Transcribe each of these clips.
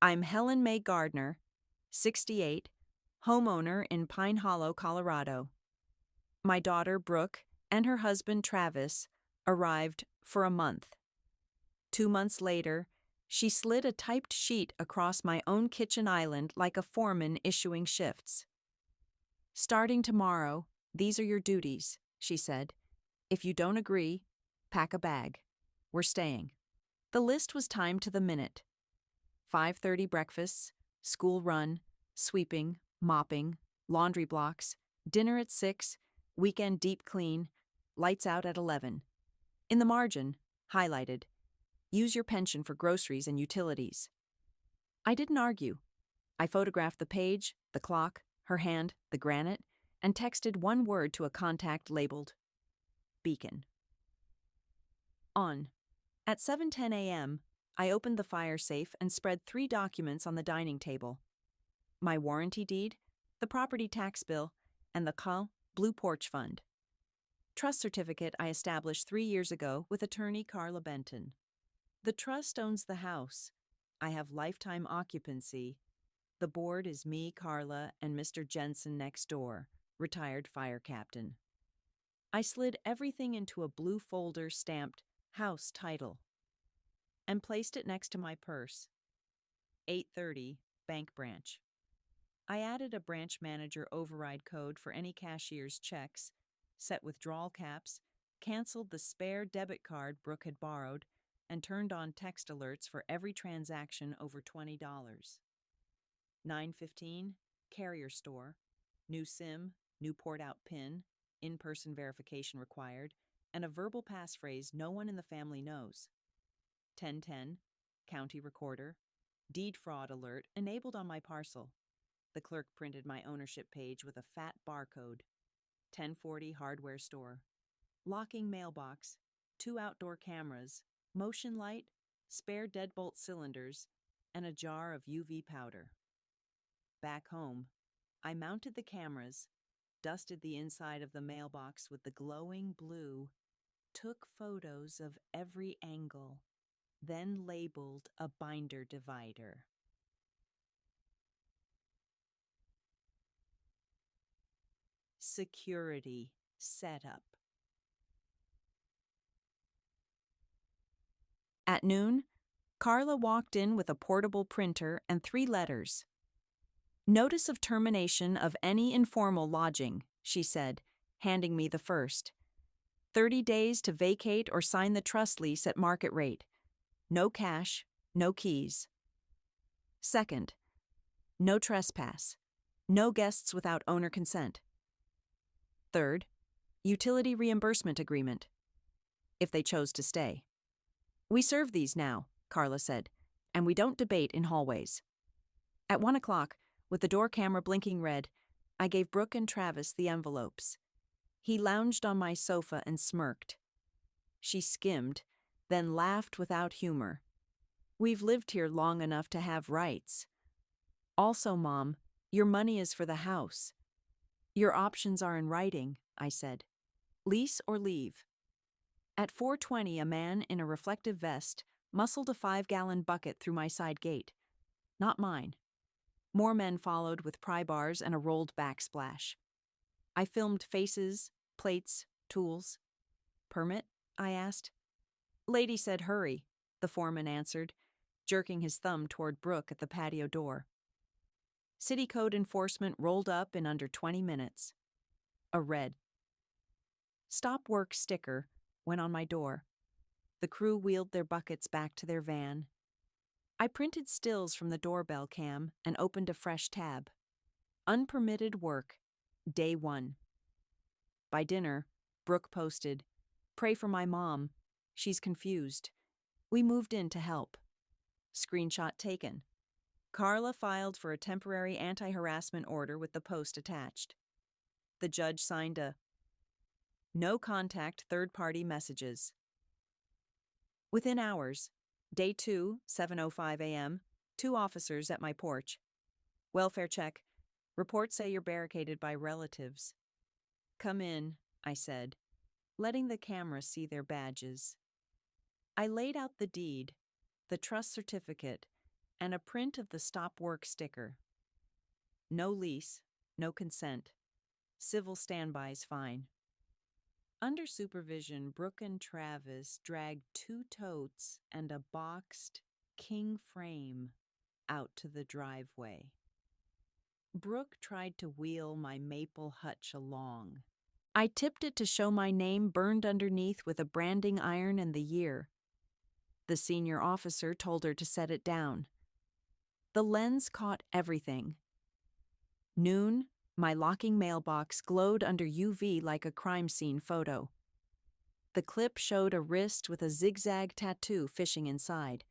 I'm Helen Mae Gardner, 68, homeowner in Pine Hollow, Colorado. My daughter, Brooke, and her husband, Travis, arrived for a month. 2 months later, she slid a typed sheet across my own kitchen island like a foreman issuing shifts. "Starting tomorrow, these are your duties," she said. "If you don't agree, pack a bag. We're staying." The list was timed to the minute. 5:30 breakfasts, school run, sweeping, mopping, laundry blocks, dinner at 6, weekend deep clean, lights out at 11. In the margin, highlighted, "Use your pension for groceries and utilities." I didn't argue. I photographed the page, the clock, her hand, the granite, and texted one word to a contact labeled Beacon. On. At 7:10 a.m., I opened the fire safe and spread 3 documents on the dining table: my warranty deed, the property tax bill, and the Cal Blue Porch Fund. Trust certificate I established 3 years ago with attorney Carla Benton. The trust owns the house. I have lifetime occupancy. The board is me, Carla, and Mr. Jensen next door, retired fire captain. I slid everything into a blue folder stamped House Title and placed it next to my purse. 8:30, bank branch. I added a branch manager override code for any cashier's checks, set withdrawal caps, canceled the spare debit card Brooke had borrowed, and turned on text alerts for every transaction over $20. 9:15, carrier store, new SIM, new port-out PIN, in-person verification required, and a verbal passphrase no one in the family knows. 10:10, county recorder, deed fraud alert enabled on my parcel. The clerk printed my ownership page with a fat barcode. 10:40, hardware store, locking mailbox, 2 outdoor cameras, motion light, spare deadbolt cylinders, and a jar of UV powder. Back home, I mounted the cameras, dusted the inside of the mailbox with the glowing blue, took photos of every angle, then labeled a binder divider. Security setup. At noon, Carla walked in with a portable printer and 3 letters. "Notice of termination of any informal lodging," she said, handing me the first. 30 days to vacate or sign the trust lease at market rate. No cash, no keys. Second, no trespass. No guests without owner consent. Third, utility reimbursement agreement, if they chose to stay. "We serve these now," Carla said, "and we don't debate in hallways." At 1 o'clock, with the door camera blinking red, I gave Brooke and Travis the envelopes. He lounged on my sofa and smirked. She skimmed, then laughed without humor. "We've lived here long enough to have rights. Also, Mom, your money is for the house. Your options are in writing," I said. "Lease or leave." At 4:20, a man in a reflective vest muscled a 5-gallon bucket through my side gate. Not mine. More men followed with pry bars and a rolled backsplash. I filmed faces, plates, tools. "Permit?" I asked. "Lady said hurry," the foreman answered, jerking his thumb toward Brooke at the patio door. City code enforcement rolled up in under 20 minutes. A red "Stop work" sticker went on my door. The crew wheeled their buckets back to their van. I printed stills from the doorbell cam and opened a fresh tab. Unpermitted work, day 1. By dinner, Brooke posted, "Pray for my mom. She's confused. We moved in to help." Screenshot taken. Carla filed for a temporary anti-harassment order with the post attached. The judge signed a "No contact third-party messages." Within hours, day 2, 7:05 a.m., 2 officers at my porch. "Welfare check. Reports say you're barricaded by relatives." "Come in," I said, letting the camera see their badges. I laid out the deed, the trust certificate, and a print of the stop work sticker. No lease, no consent. Civil standby's fine. Under supervision, Brooke and Travis dragged 2 totes and a boxed king frame out to the driveway. Brooke tried to wheel my maple hutch along. I tipped it to show my name burned underneath with a branding iron and the year. The senior officer told her to set it down. The lens caught everything. Noon, my locking mailbox glowed under UV like a crime scene photo. The clip showed a wrist with a zigzag tattoo fishing inside.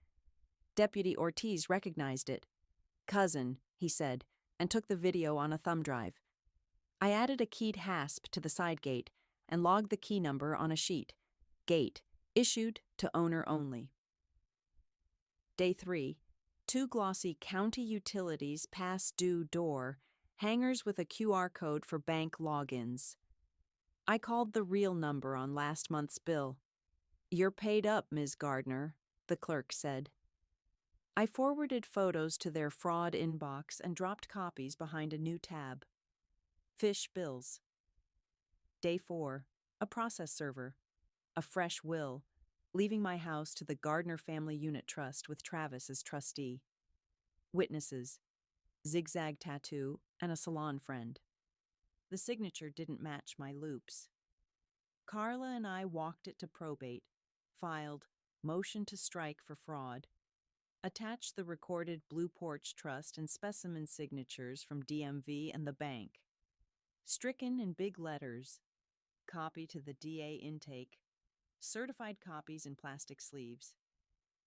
Deputy Ortiz recognized it. "Cousin," he said, and took the video on a thumb drive. I added a keyed hasp to the side gate and logged the key number on a sheet. Gate, issued to owner only. Day 3, 2 glossy county utilities past due door, hangers with a QR code for bank logins. I called the real number on last month's bill. "You're paid up, Ms. Gardner," the clerk said. I forwarded photos to their fraud inbox and dropped copies behind a new tab. Fish bills. Day 4, a process server, a fresh will, leaving my house to the Gardner Family Unit Trust with Travis as trustee. Witnesses, zigzag tattoo, and a salon friend. The signature didn't match my loops. Carla and I walked it to probate, filed motion to strike for fraud, attached the recorded Blue Porch Trust and specimen signatures from DMV and the bank. Stricken in big letters, copy to the DA intake, certified copies in plastic sleeves.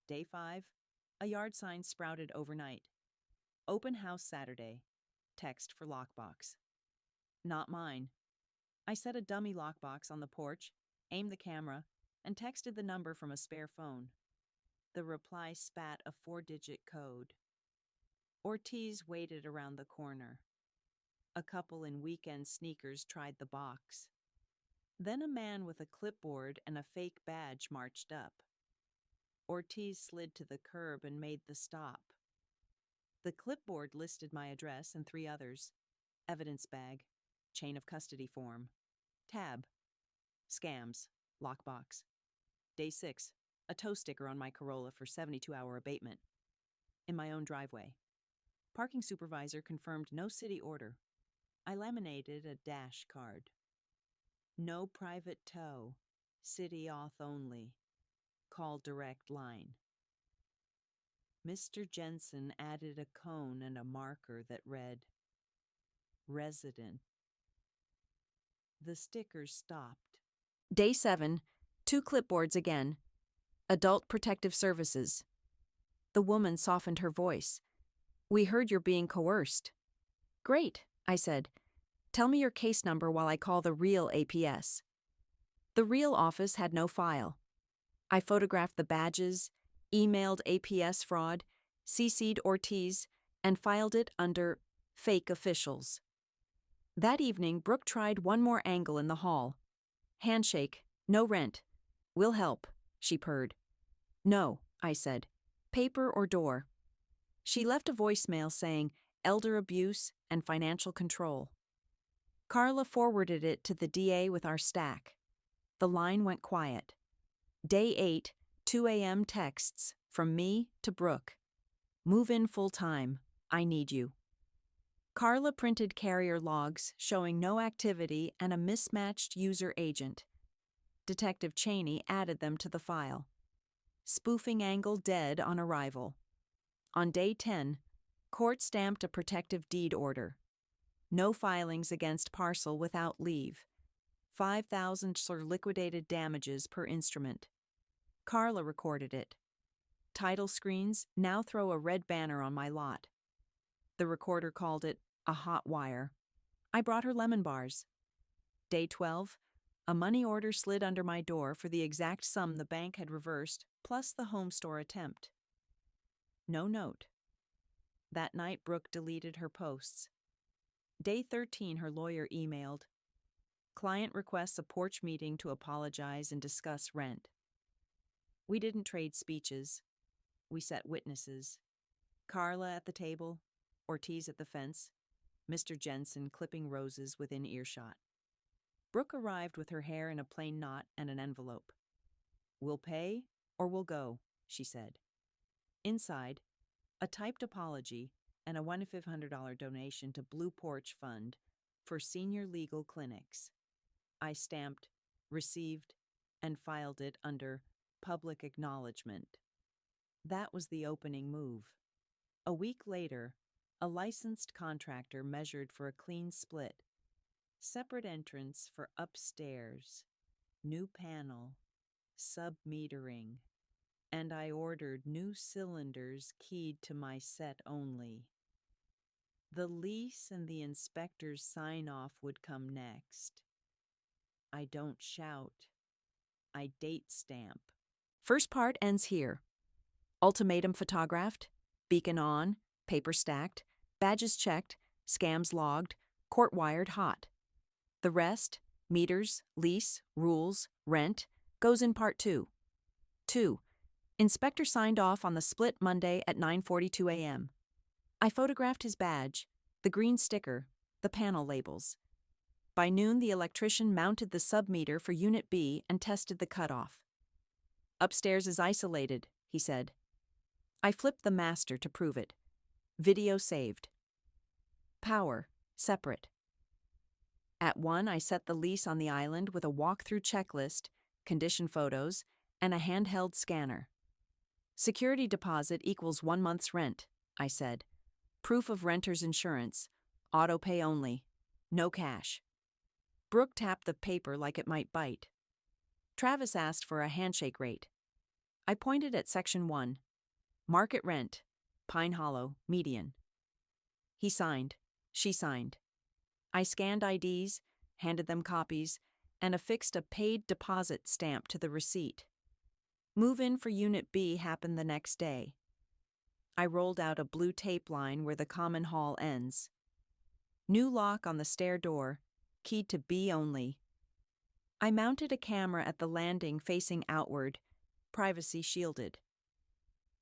Day 5, a yard sign sprouted overnight. Open house Saturday. Text for lockbox. Not mine. I set a dummy lockbox on the porch, aimed the camera, and texted the number from a spare phone. The reply spat a 4-digit code. Ortiz waited around the corner. A couple in weekend sneakers tried the box. Then a man with a clipboard and a fake badge marched up. Ortiz slid to the curb and made the stop. The clipboard listed my address and 3 others. Evidence bag, chain of custody form, tab, scams, lockbox. Day 6, a tow sticker on my Corolla for 72-hour abatement. In my own driveway. Parking supervisor confirmed no city order. I laminated a dash card. No private tow, city auth only. Call direct line. Mr. Jensen added a cone and a marker that read, resident. The sticker stopped. Day 7, 2 clipboards again. Adult Protective Services. The woman softened her voice. "We heard you're being coerced." "Great," I said. "Tell me your case number while I call the real APS." The real office had no file. I photographed the badges, emailed APS fraud, CC'd Ortiz, and filed it under fake officials. That evening, Brooke tried one more angle in the hall. "Handshake, no rent. We'll help," she purred. "No," I said. "Paper or door." She left a voicemail saying elder abuse and financial control. Carla forwarded it to the DA with our stack. The line went quiet. Day 8, 2 a.m. texts from me to Brooke. "Move in full time. I need you." Carla printed carrier logs showing no activity and a mismatched user agent. Detective Cheney added them to the file. Spoofing angle dead on arrival. On day 10, court stamped a protective deed order. No filings against parcel without leave. 5,000 for liquidated damages per instrument. Carla recorded it. Title screens now throw a red banner on my lot. The recorder called it a hot wire. I brought her lemon bars. Day 12, a money order slid under my door for the exact sum the bank had reversed, plus the home store attempt. No note. That night, Brooke deleted her posts. Day 13, her lawyer emailed, "Client requests a porch meeting to apologize and discuss rent." We didn't trade speeches. We set witnesses. Carla at the table, Ortiz at the fence, Mr. Jensen clipping roses within earshot. Brooke arrived with her hair in a plain knot and an envelope. "We'll pay or we'll go," she said. Inside, a typed apology and a $1,500 donation to Blue Porch Fund for senior legal clinics. I stamped, received, and filed it under public acknowledgement. That was the opening move. A week later, a licensed contractor measured for a clean split. Separate entrance for upstairs, new panel, sub-metering, and I ordered new cylinders keyed to my set only. The lease and the inspector's sign-off would come next. I don't shout. I date stamp. First part ends here. Ultimatum photographed, beacon on, paper stacked, badges checked, scams logged, court wired hot. The rest, meters, lease, rules, rent, goes in part 2. 2. Inspector signed off on the split Monday at 9:42 a.m. I photographed his badge, the green sticker, the panel labels. By noon, the electrician mounted the sub-meter for Unit B and tested the cutoff. "Upstairs is isolated," he said. I flipped the master to prove it. Video saved. Power, separate. At 1, I set the lease on the island with a walkthrough checklist, condition photos, and a handheld scanner. "Security deposit equals 1 month's rent," I said. "Proof of renter's insurance. Auto pay only. No cash." Brooke tapped the paper like it might bite. Travis asked for a handshake rate. I pointed at Section 1. Market rent. Pine Hollow, median. He signed. She signed. I scanned IDs, handed them copies, and affixed a paid deposit stamp to the receipt. Move-in for Unit B happened the next day. I rolled out a blue tape line where the common hall ends. New lock on the stair door, keyed to B only. I mounted a camera at the landing facing outward, privacy shielded.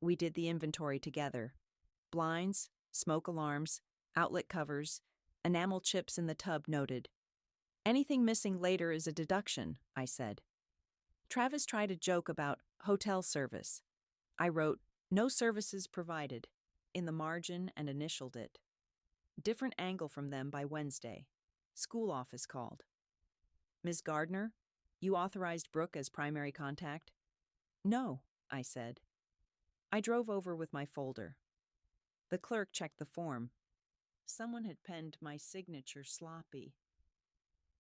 We did the inventory together. Blinds, smoke alarms, outlet covers, enamel chips in the tub noted. "Anything missing later is a deduction," I said. Travis tried a joke about hotel service. I wrote, "No services provided," in the margin and initialed it. Different angle from them by Wednesday. School office called. "Ms. Gardner, you authorized Brooke as primary contact?" "No," I said. I drove over with my folder. The clerk checked the form. Someone had penned my signature sloppy.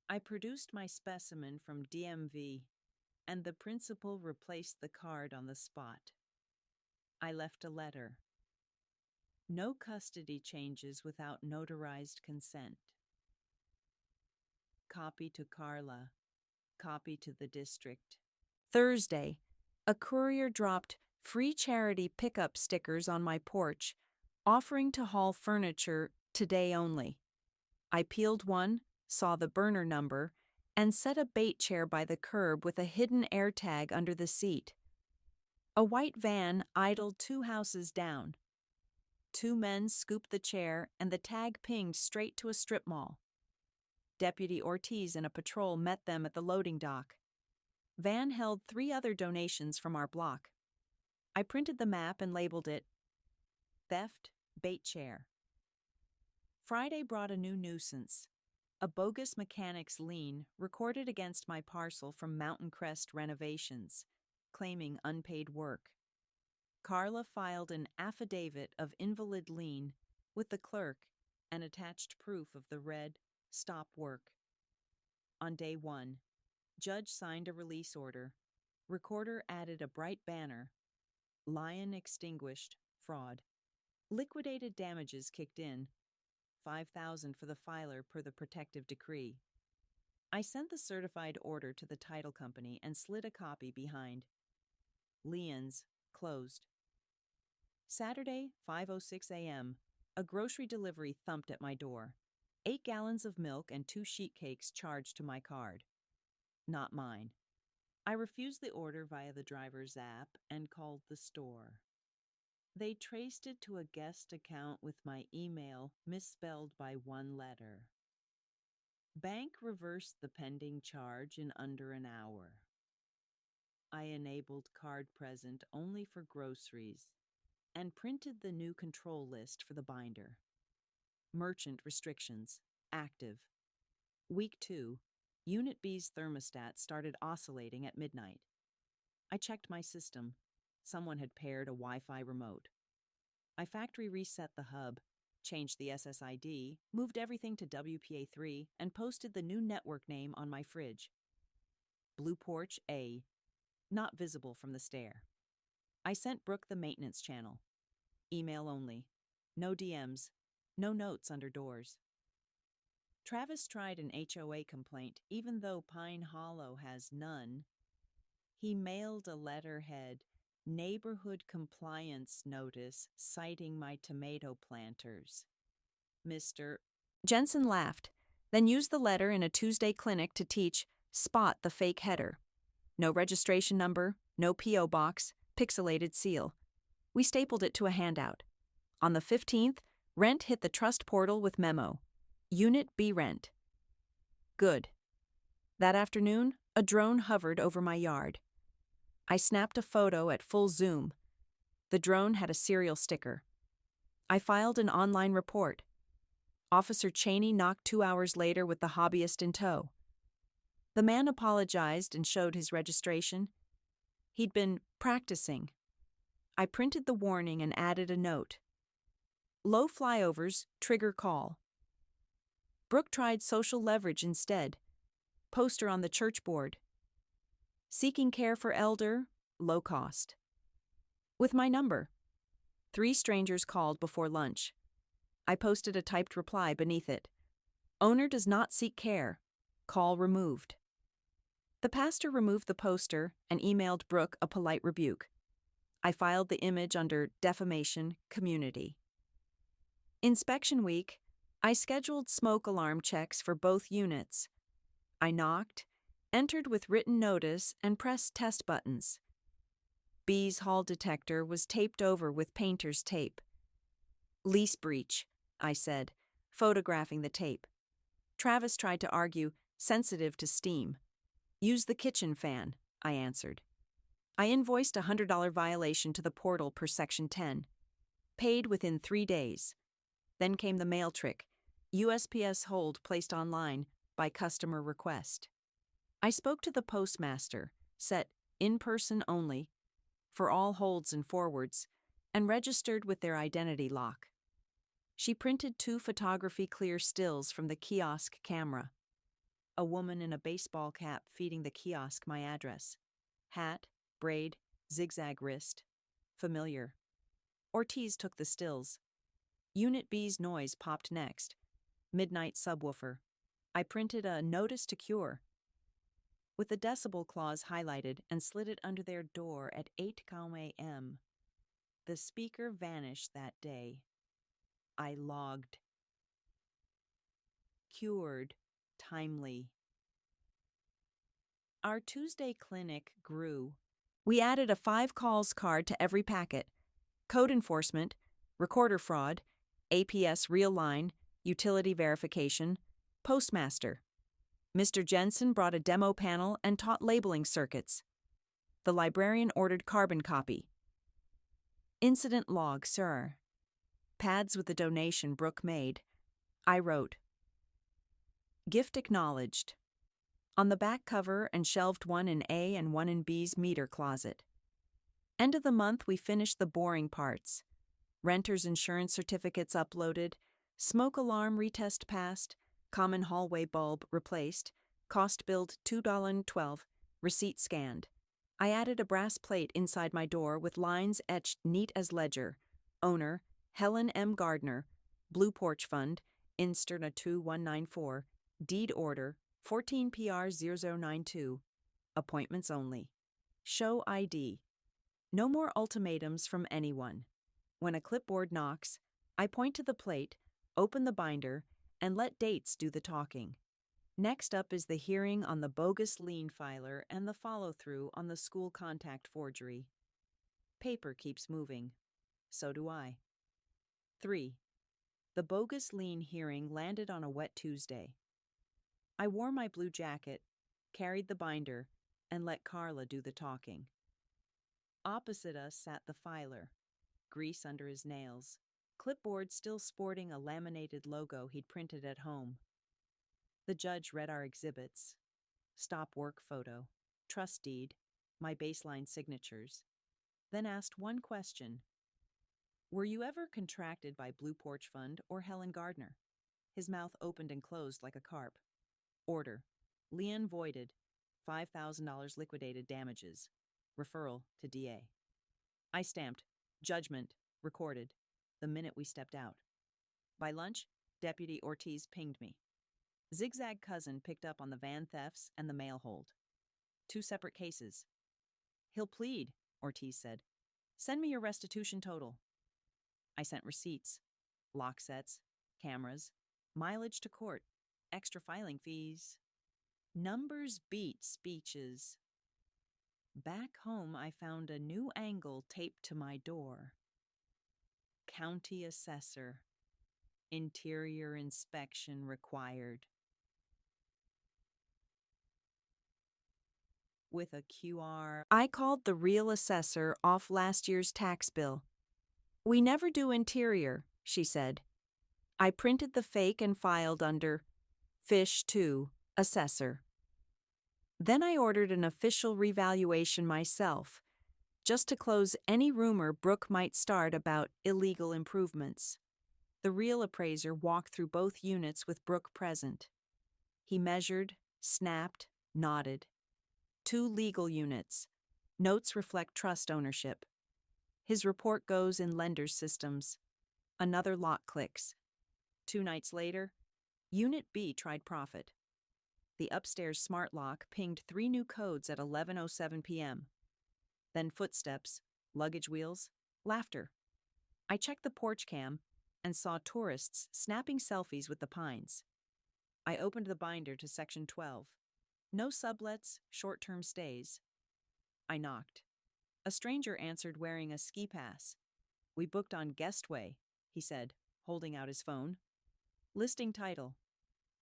I produced my specimen from DMV, and the principal replaced the card on the spot. I left a letter. No custody changes without notarized consent. Copy to Carla. Copy to the district. Thursday, a courier dropped free charity pickup stickers on my porch, offering to haul furniture today only. I peeled one, saw the burner number, and set a bait chair by the curb with a hidden AirTag under the seat. A white van idled 2 houses down. 2 men scooped the chair and the tag pinged straight to a strip mall. Deputy Ortiz and a patrol met them at the loading dock. Van held 3 other donations from our block. I printed the map and labeled it Theft Bait Chair. Friday brought a new nuisance. A bogus mechanic's lien recorded against my parcel from Mountain Crest Renovations, claiming unpaid work. Carla filed an affidavit of invalid lien with the clerk and attached proof of the red "Stop Work." On day 1, judge signed a release order. Recorder added a bright banner. Lion extinguished, fraud. Liquidated damages kicked in. $5,000 for the filer per the protective decree. I sent the certified order to the title company and slid a copy behind. Leon's, closed. Saturday, 5:06 a.m., a grocery delivery thumped at my door. 8 gallons of milk and 2 sheet cakes charged to my card. Not mine. I refused the order via the driver's app and called the store. They traced it to a guest account with my email misspelled by one letter. Bank reversed the pending charge in under an hour. I enabled card present only for groceries and printed the new control list for the binder. Merchant restrictions, active. Week 2, Unit B's thermostat started oscillating at midnight. I checked my system. Someone had paired a Wi-Fi remote. I factory reset the hub, changed the SSID, moved everything to WPA3, and posted the new network name on my fridge. Blue Porch A, not visible from the stair. I sent Brooke the maintenance channel. Email only. No DMs. No notes under doors. Travis tried an HOA complaint, even though Pine Hollow has none. He mailed a letterhead, neighborhood compliance notice citing my tomato planters. Mr. Jensen laughed, then used the letter in a Tuesday clinic to teach spot the fake header. No registration number, no P.O. box, pixelated seal. We stapled it to a handout. On the 15th, rent hit the trust portal with memo. Unit B rent. Good. That afternoon, a drone hovered over my yard. I snapped a photo at full zoom. The drone had a serial sticker. I filed an online report. Officer Cheney knocked 2 hours later with the hobbyist in tow. The man apologized and showed his registration. He'd been practicing. I printed the warning and added a note. Low flyovers trigger call. Brooke tried social leverage instead. Poster on the church board. Seeking care for elder, low cost. With my number. 3 strangers called before lunch. I posted a typed reply beneath it. Owner does not seek care. Call removed. The pastor removed the poster and emailed Brooke a polite rebuke. I filed the image under defamation community. Inspection week, I scheduled smoke alarm checks for both units. I knocked, entered with written notice, and pressed test buttons. B's hall detector was taped over with painter's tape. Lease breach, I said, photographing the tape. Travis tried to argue, sensitive to steam. Use the kitchen fan, I answered. I invoiced a $100 violation to the portal per Section 10. Paid within 3 days. Then came the mail trick. USPS hold placed online by customer request. I spoke to the postmaster, set in person only, for all holds and forwards, and registered with their identity lock. She printed 2 photography clear stills from the kiosk camera. A woman in a baseball cap feeding the kiosk my address. Hat, braid, zigzag wrist. Familiar. Ortiz took the stills. Unit B's noise popped next. Midnight subwoofer. I printed a notice to cure, with the decibel clause highlighted, and slid it under their door at 8 a.m. The speaker vanished that day. I logged. Cured. Timely. Our Tuesday clinic grew. We added a 5 calls card to every packet. Code enforcement, recorder fraud, APS real line, utility verification, postmaster. Mr. Jensen brought a demo panel and taught labeling circuits. The librarian ordered carbon copy. Incident log, sir. Pads with the donation Brooke made. I wrote. Gift acknowledged. On the back cover and shelved 1 in A and 1 in B's meter closet. End of the month we finished the boring parts. Renter's insurance certificates uploaded, smoke alarm retest passed, common hallway bulb replaced, cost billed $2.12, receipt scanned. I added a brass plate inside my door with lines etched neat as ledger. Owner, Helen M. Gardner, Blue Porch Fund, Insterna 2194, deed order, 14 PR 0092, appointments only. Show ID. No more ultimatums from anyone. When a clipboard knocks, I point to the plate, open the binder, and let dates do the talking. Next up is the hearing on the bogus lien filer and the follow-through on the school contact forgery. Paper keeps moving. So do I. 3. The bogus lien hearing landed on a wet Tuesday. I wore my blue jacket, carried the binder, and let Carla do the talking. Opposite us sat the filer, grease under his nails, clipboard still sporting a laminated logo he'd printed at home. The judge read our exhibits: stop work photo, trust deed, my baseline signatures, then asked one question. Were you ever contracted by Blue Porch Fund or Helen Gardner? His mouth opened and closed like a carp. Order. Lien voided. $5,000 liquidated damages. Referral to DA. I stamped. Judgment. Recorded. The minute we stepped out. By lunch, Deputy Ortiz pinged me. Zigzag cousin picked up on the van thefts and the mail hold. 2 separate cases. He'll plead, Ortiz said. Send me your restitution total. I sent receipts, lock sets, cameras, mileage to court, extra filing fees. Numbers beat speeches. Back home, I found a new angle taped to my door. County assessor. Interior inspection required. With a QR. I called the real assessor off last year's tax bill. We never do interior, she said. I printed the fake and filed under Fish 2, Assessor. Then I ordered an official revaluation myself, just to close any rumor Brooke might start about illegal improvements. The real appraiser walked through both units with Brooke present. He measured, snapped, nodded. 2 legal units. Notes reflect trust ownership. His report goes in lender's systems. Another lock clicks. 2 nights later, Unit B tried profit. The upstairs smart lock pinged 3 new codes at 11:07 p.m. Then footsteps, luggage wheels, laughter. I checked the porch cam and saw tourists snapping selfies with the pines. I opened the binder to section 12. No sublets, short-term stays. I knocked. A stranger answered wearing a ski pass. We booked on Guestway, he said, holding out his phone. Listing title: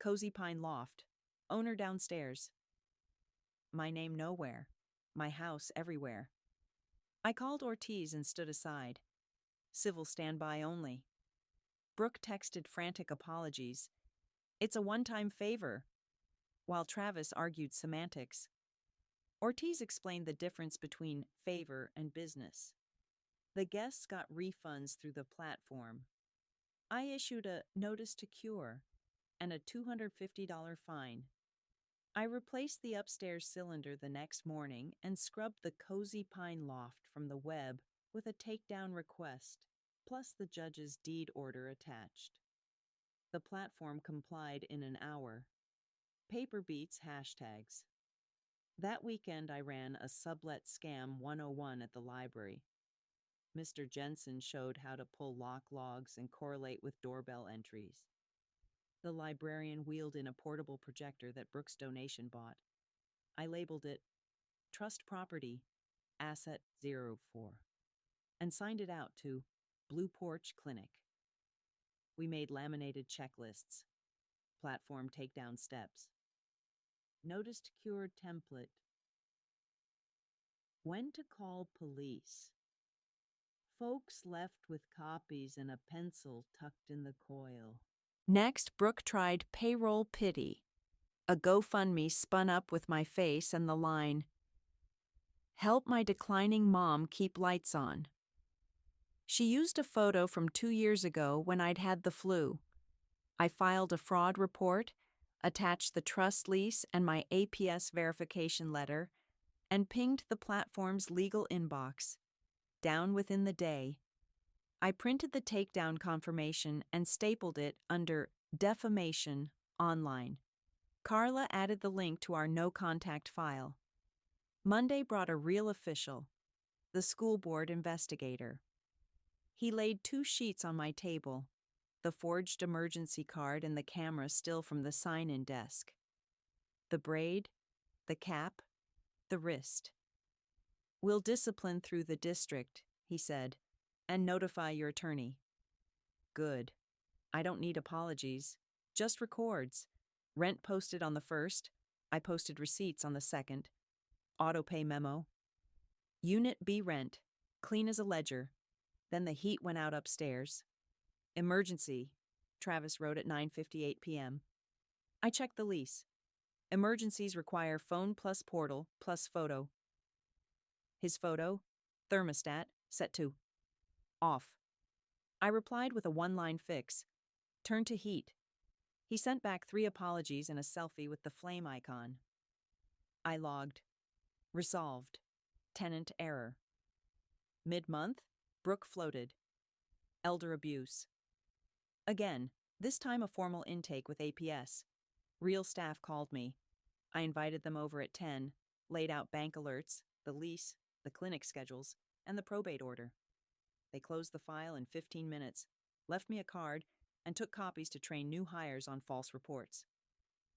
Cozy Pine Loft. Owner downstairs. My name nowhere. My house everywhere. I called Ortiz and stood aside. Civil standby only. Brooke texted frantic apologies. It's a one-time favor. While Travis argued semantics. Ortiz explained the difference between favor and business. The guests got refunds through the platform. I issued a notice to cure and a $250 fine. I replaced the upstairs cylinder the next morning and scrubbed the Cozy Pine Loft from the web with a takedown request, plus the judge's deed order attached. The platform complied in an hour. Paper beats hashtags. That weekend I ran a sublet scam 101 at the library. Mr. Jensen showed how to pull lock logs and correlate with doorbell entries. The librarian wheeled in a portable projector that Brooke's donation bought. I labeled it Trust Property, Asset 04, and signed it out to Blue Porch Clinic. We made laminated checklists, platform takedown steps, notice to cure template, when to call police. Folks left with copies and a pencil tucked in the coil. Next, Brooke tried Payroll Pity. A GoFundMe spun up with my face and the line, Help my declining mom keep lights on. She used a photo from 2 years ago when I'd had the flu. I filed a fraud report, attached the trust lease and my APS verification letter, and pinged the platform's legal inbox. Down within the day. I printed the takedown confirmation and stapled it under Defamation Online. Carla added the link to our no-contact file. Monday brought a real official, the school board investigator. He laid 2 sheets on my table, the forged emergency card and the camera still from the sign-in desk. The braid, the cap, the wrist. We'll discipline through the district, he said. And notify your attorney. Good. I don't need apologies. Just records. Rent posted on the 1st. I posted receipts on the 2nd. Auto pay memo. Unit B rent. Clean as a ledger. Then the heat went out upstairs. Emergency. Travis wrote at 9:58 p.m. I checked the lease. Emergencies require phone plus portal plus photo. His photo, thermostat, set to off. I replied with a one-line fix. Turn to heat. He sent back 3 apologies and a selfie with the flame icon. I logged. Resolved. Tenant error. Mid-month, Brooke floated. Elder abuse. Again, this time a formal intake with APS. Real staff called me. I invited them over at 10, laid out bank alerts, the lease, the clinic schedules, and the probate order. They closed the file in 15 minutes, left me a card, and took copies to train new hires on false reports.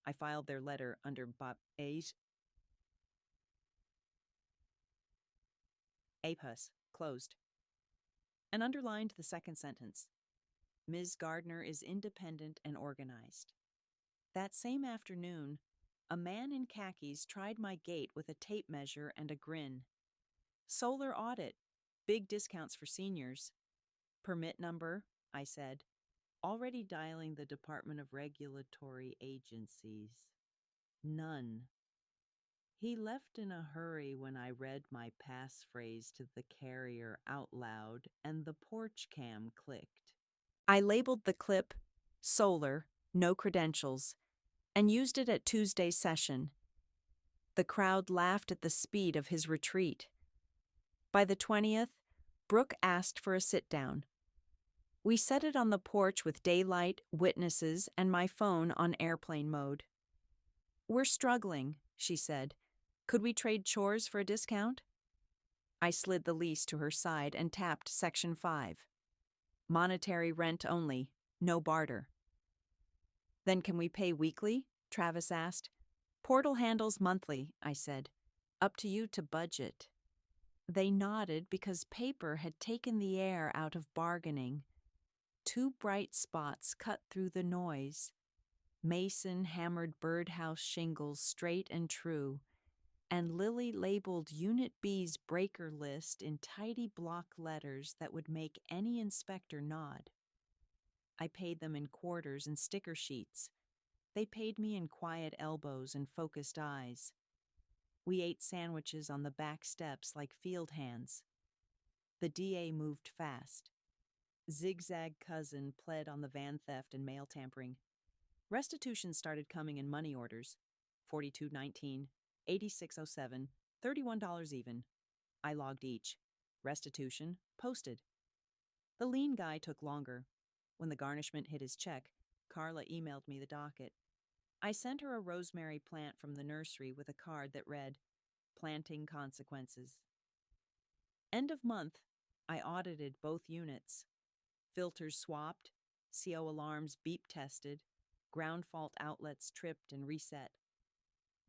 I filed their letter under APUS, closed, and underlined the second sentence. Ms. Gardner is independent and organized. That same afternoon, a man in khakis tried my gate with a tape measure and a grin. Solar audit, big discounts for seniors. Permit number, I said, already dialing the Department of Regulatory Agencies. None. He left in a hurry when I read my passphrase to the carrier out loud and the porch cam clicked. I labeled the clip Solar, no credentials, and used it at Tuesday's session. The crowd laughed at the speed of his retreat. By the 20th, Brooke asked for a sit-down. We set it on the porch with daylight, witnesses, and my phone on airplane mode. We're struggling, she said. Could we trade chores for a discount? I slid the lease to her side and tapped Section 5. Monetary rent only, no barter. Then can we pay weekly? Travis asked. Portal handles monthly, I said. Up to you to budget. They nodded because paper had taken the air out of bargaining. 2 bright spots cut through the noise. Mason hammered birdhouse shingles straight and true, and Lily labeled Unit B's breaker list in tidy block letters that would make any inspector nod. I paid them in quarters and sticker sheets. They paid me in quiet elbows and focused eyes. We ate sandwiches on the back steps like field hands. The DA moved fast. Zigzag cousin pled on the van theft and mail tampering. Restitution started coming in money orders. $42.19, $86.07, $31 even. I logged each. Restitution, posted. The lien guy took longer. When the garnishment hit his check, Carla emailed me the docket. I sent her a rosemary plant from the nursery with a card that read, Planting Consequences. End of month, I audited both units. Filters swapped, CO alarms beep tested, ground fault outlets tripped and reset.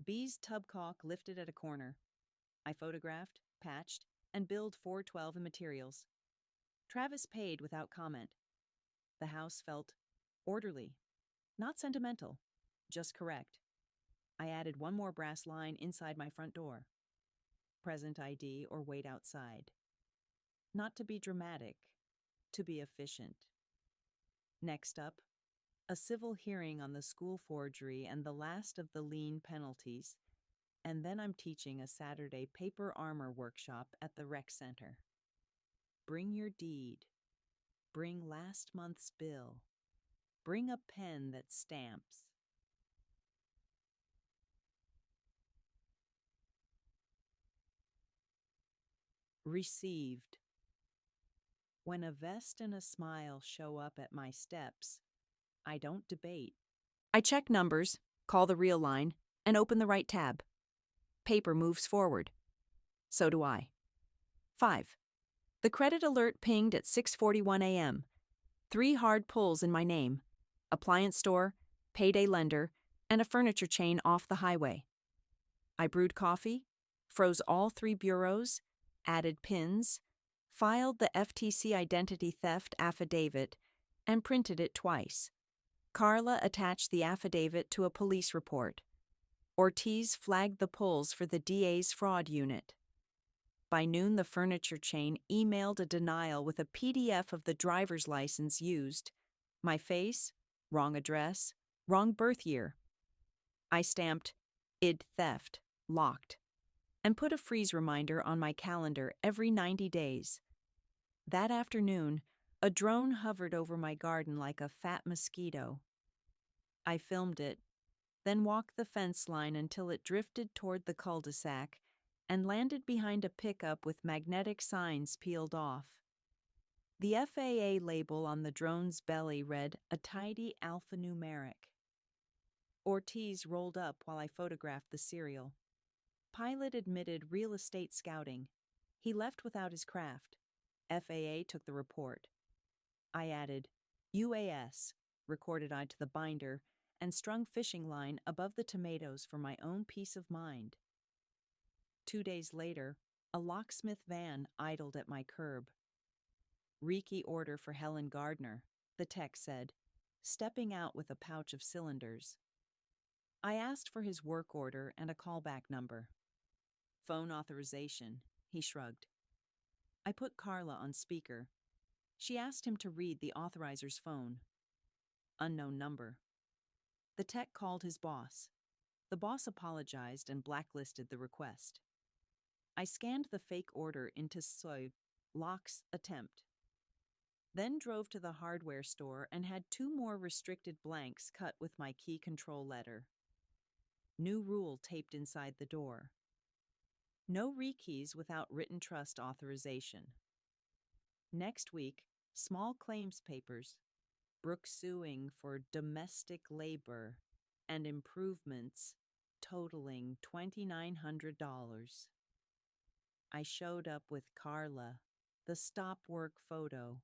B's tub caulk lifted at a corner. I photographed, patched, and billed $412 in materials. Travis paid without comment. The house felt orderly, not sentimental, just correct. I added one more brass line inside my front door. Present ID or wait outside. Not to be dramatic, to be efficient. Next up, a civil hearing on the school forgery and the last of the lien penalties, and then I'm teaching a Saturday paper armor workshop at the rec center. Bring your deed. Bring last month's bill. Bring a pen that stamps. Received. When a vest and a smile show up at my steps, I don't debate. I check numbers, call the real line, and open the right tab. Paper moves forward. So do I. 5. The credit alert pinged at 6:41 a.m. 3 hard pulls in my name. Appliance store, payday lender, and a furniture chain off the highway. I brewed coffee, froze all 3 bureaus, added pins, filed the FTC identity theft affidavit, and printed it twice. Carla attached the affidavit to a police report. Ortiz flagged the polls for the DA's fraud unit. By noon, the furniture chain emailed a denial with a PDF of the driver's license used. My face, wrong address, wrong birth year. I stamped ID theft, locked, and put a freeze reminder on my calendar every 90 days. That afternoon, a drone hovered over my garden like a fat mosquito. I filmed it, then walked the fence line until it drifted toward the cul-de-sac and landed behind a pickup with magnetic signs peeled off. The FAA label on the drone's belly read a tidy alphanumeric. Ortiz rolled up while I photographed the serial. Pilot admitted real estate scouting. He left without his craft. FAA took the report. I added UAS, recorded onto the binder, and strung fishing line above the tomatoes for my own peace of mind. 2 days later, a locksmith van idled at my curb. Reiki order for Helen Gardner, the tech said, stepping out with a pouch of cylinders. I asked for his work order and a callback number. Phone authorization, he shrugged. I put Carla on speaker. She asked him to read the authorizer's phone. Unknown number. The tech called his boss. The boss apologized and blacklisted the request. I scanned the fake order into Soy Locke's attempt. Then drove to the hardware store and had 2 more restricted blanks cut with my key control letter. New rule taped inside the door. No rekeys without written trust authorization. Next week, small claims papers, Brooke suing for domestic labor and improvements totaling $2,900. I showed up with Carla, the stop work photo,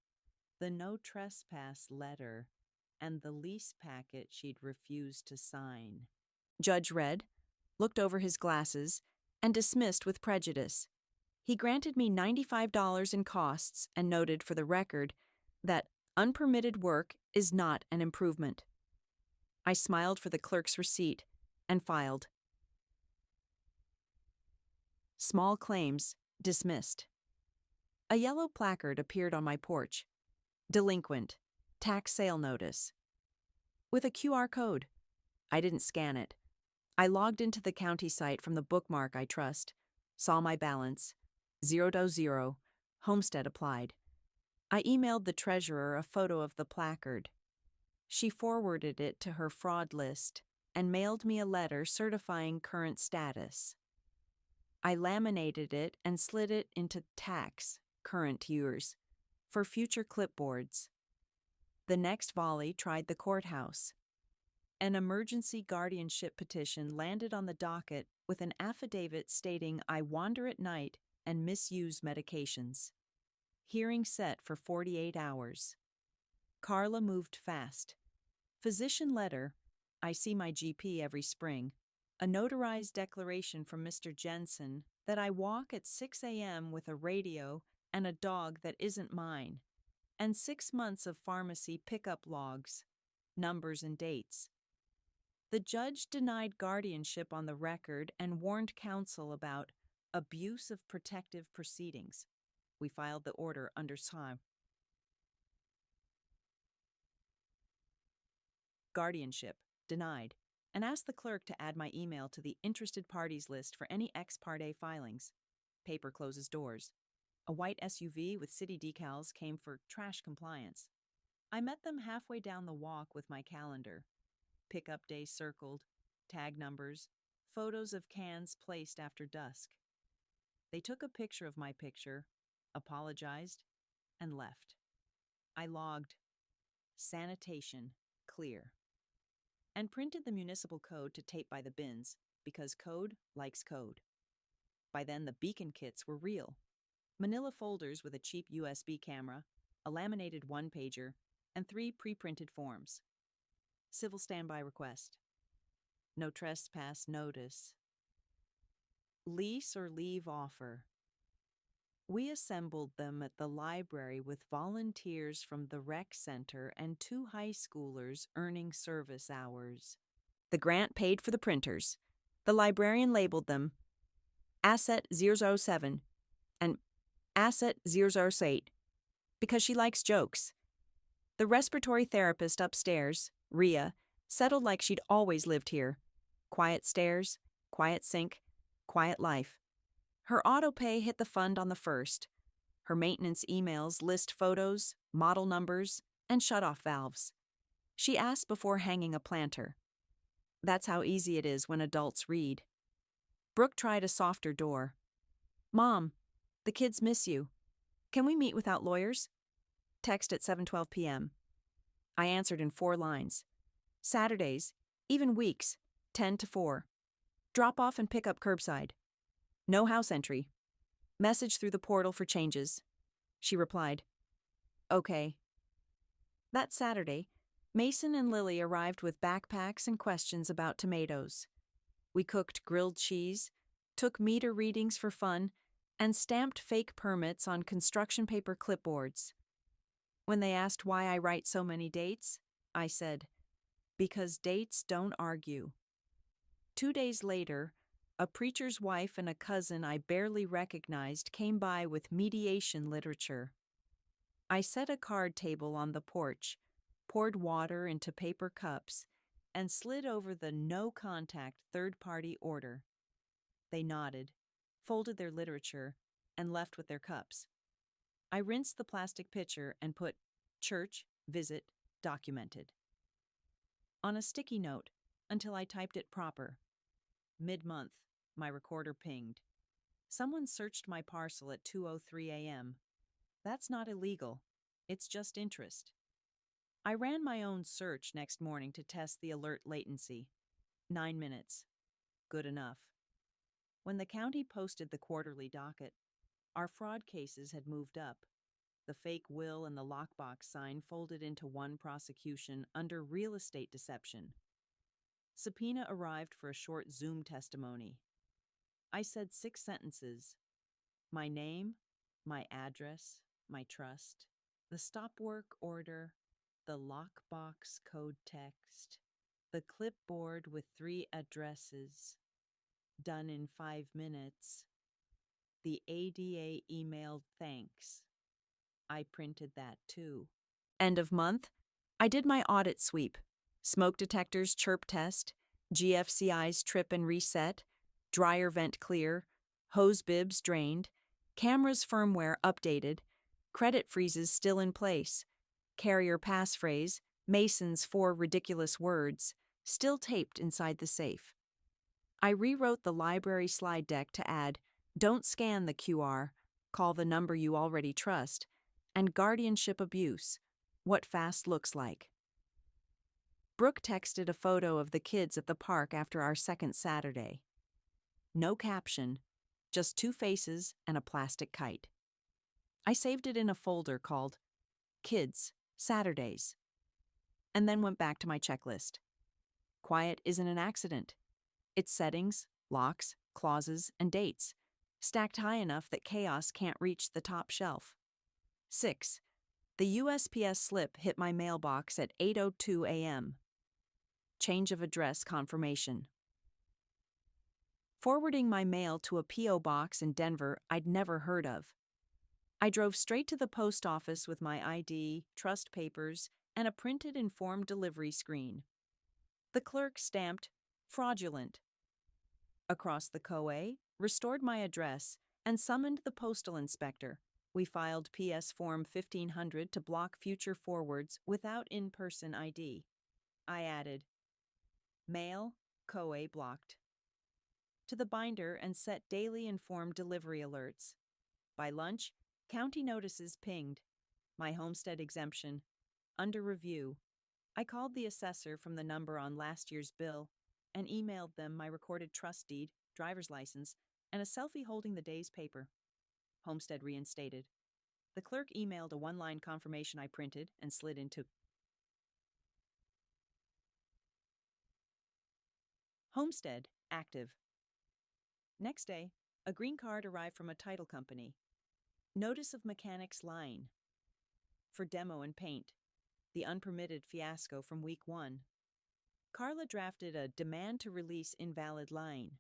the no trespass letter, and the lease packet she'd refused to sign. Judge read, looked over his glasses, and dismissed with prejudice. He granted me $95 in costs and noted for the record that unpermitted work is not an improvement. I smiled for the clerk's receipt and filed. Small claims dismissed. A yellow placard appeared on my porch. Delinquent. Tax sale notice. With a QR code. I didn't scan it. I logged into the county site from the bookmark I trust, saw my balance, $0, homestead applied. I emailed the treasurer a photo of the placard. She forwarded it to her fraud list and mailed me a letter certifying current status. I laminated it and slid it into tax, current years, for future clipboards. The next volley tried the courthouse. An emergency guardianship petition landed on the docket with an affidavit stating I wander at night and misuse medications. Hearing set for 48 hours. Carla moved fast. Physician letter, I see my GP every spring. A notarized declaration from Mr. Jensen that I walk at 6 a.m. with a radio and a dog that isn't mine. And 6 months of pharmacy pickup logs, numbers and dates. The judge denied guardianship on the record and warned counsel about abuse of protective proceedings. We filed the order under time. Guardianship denied, and asked the clerk to add my email to the interested parties list for any ex parte filings. Paper closes doors. A white SUV with city decals came for trash compliance. I met them halfway down the walk with my calendar. Pickup day circled, tag numbers, photos of cans placed after dusk. They took a picture of my picture, apologized, and left. I logged, sanitation, clear, and printed the municipal code to tape by the bins, because code likes code. By then, the beacon kits were real. Manila folders with a cheap USB camera, a laminated one-pager, and 3 pre-printed forms. Civil standby request. No trespass notice. Lease or leave offer. We assembled them at the library with volunteers from the rec center and 2 high schoolers earning service hours. The grant paid for the printers. The librarian labeled them Asset 007 and Asset 008 because she likes jokes. The respiratory therapist upstairs, Rhea, settled like she'd always lived here. Quiet stairs, quiet sink, quiet life. Her autopay hit the fund on the 1st. Her maintenance emails list photos, model numbers, and shutoff valves. She asked before hanging a planter. That's how easy it is when adults read. Brooke tried a softer door. Mom, the kids miss you. Can we meet without lawyers? Text at 7:12 p.m. I answered in 4 lines. Saturdays, even weeks, 10 to 4. Drop off and pick up curbside. No house entry. Message through the portal for changes. She replied, Okay. That Saturday, Mason and Lily arrived with backpacks and questions about tomatoes. We cooked grilled cheese, took meter readings for fun, and stamped fake permits on construction paper clipboards. When they asked why I write so many dates, I said, because dates don't argue. 2 days later, a preacher's wife and a cousin I barely recognized came by with mediation literature. I set a card table on the porch, poured water into paper cups, and slid over the no-contact third-party order. They nodded, folded their literature, and left with their cups. I rinsed the plastic pitcher and put church, visit, documented on a sticky note until I typed it proper. Mid-month, my recorder pinged. Someone searched my parcel at 2:03 a.m. That's not illegal. It's just interest. I ran my own search next morning to test the alert latency. 9 minutes. Good enough. When the county posted the quarterly docket, our fraud cases had moved up. The fake will and the lockbox sign folded into one prosecution under real estate deception. Subpoena arrived for a short Zoom testimony. I said 6 sentences. My name, my address, my trust, the stop work order, the lockbox code text, the clipboard with 3 addresses, done in 5 minutes, the ADA emailed thanks. I printed that too. End of month, I did my audit sweep. Smoke detectors chirp test, GFCI's trip and reset, dryer vent clear, hose bibs drained, cameras firmware updated, credit freezes still in place, carrier passphrase, Mason's 4 ridiculous words, still taped inside the safe. I rewrote the library slide deck to add, don't scan the QR, call the number you already trust, and guardianship abuse, what fast looks like. Brooke texted a photo of the kids at the park after our second Saturday. No caption, just 2 faces and a plastic kite. I saved it in a folder called Kids, Saturdays, and then went back to my checklist. Quiet isn't an accident. It's settings, locks, clauses, and dates, stacked high enough that chaos can't reach the top shelf. 6. The USPS slip hit my mailbox at 8:02 a.m. Change of address confirmation. Forwarding my mail to a P.O. box in Denver I'd never heard of. I drove straight to the post office with my ID, trust papers, and a printed informed delivery screen. The clerk stamped, fraudulent. Across the COA, restored my address, and summoned the postal inspector. We filed PS Form 1500 to block future forwards without in-person ID. I added, mail, COA blocked, to the binder and set daily informed delivery alerts. By lunch, county notices pinged. My homestead exemption, under review. I called the assessor from the number on last year's bill and emailed them my recorded trust deed, driver's license, and a selfie holding the day's paper. Homestead reinstated. The clerk emailed a 1-line confirmation I printed and slid into Homestead active. Next day, a green card arrived from a title company. Notice of mechanics line. For demo and paint. The unpermitted fiasco from week 1. Carla drafted a demand to release invalid line.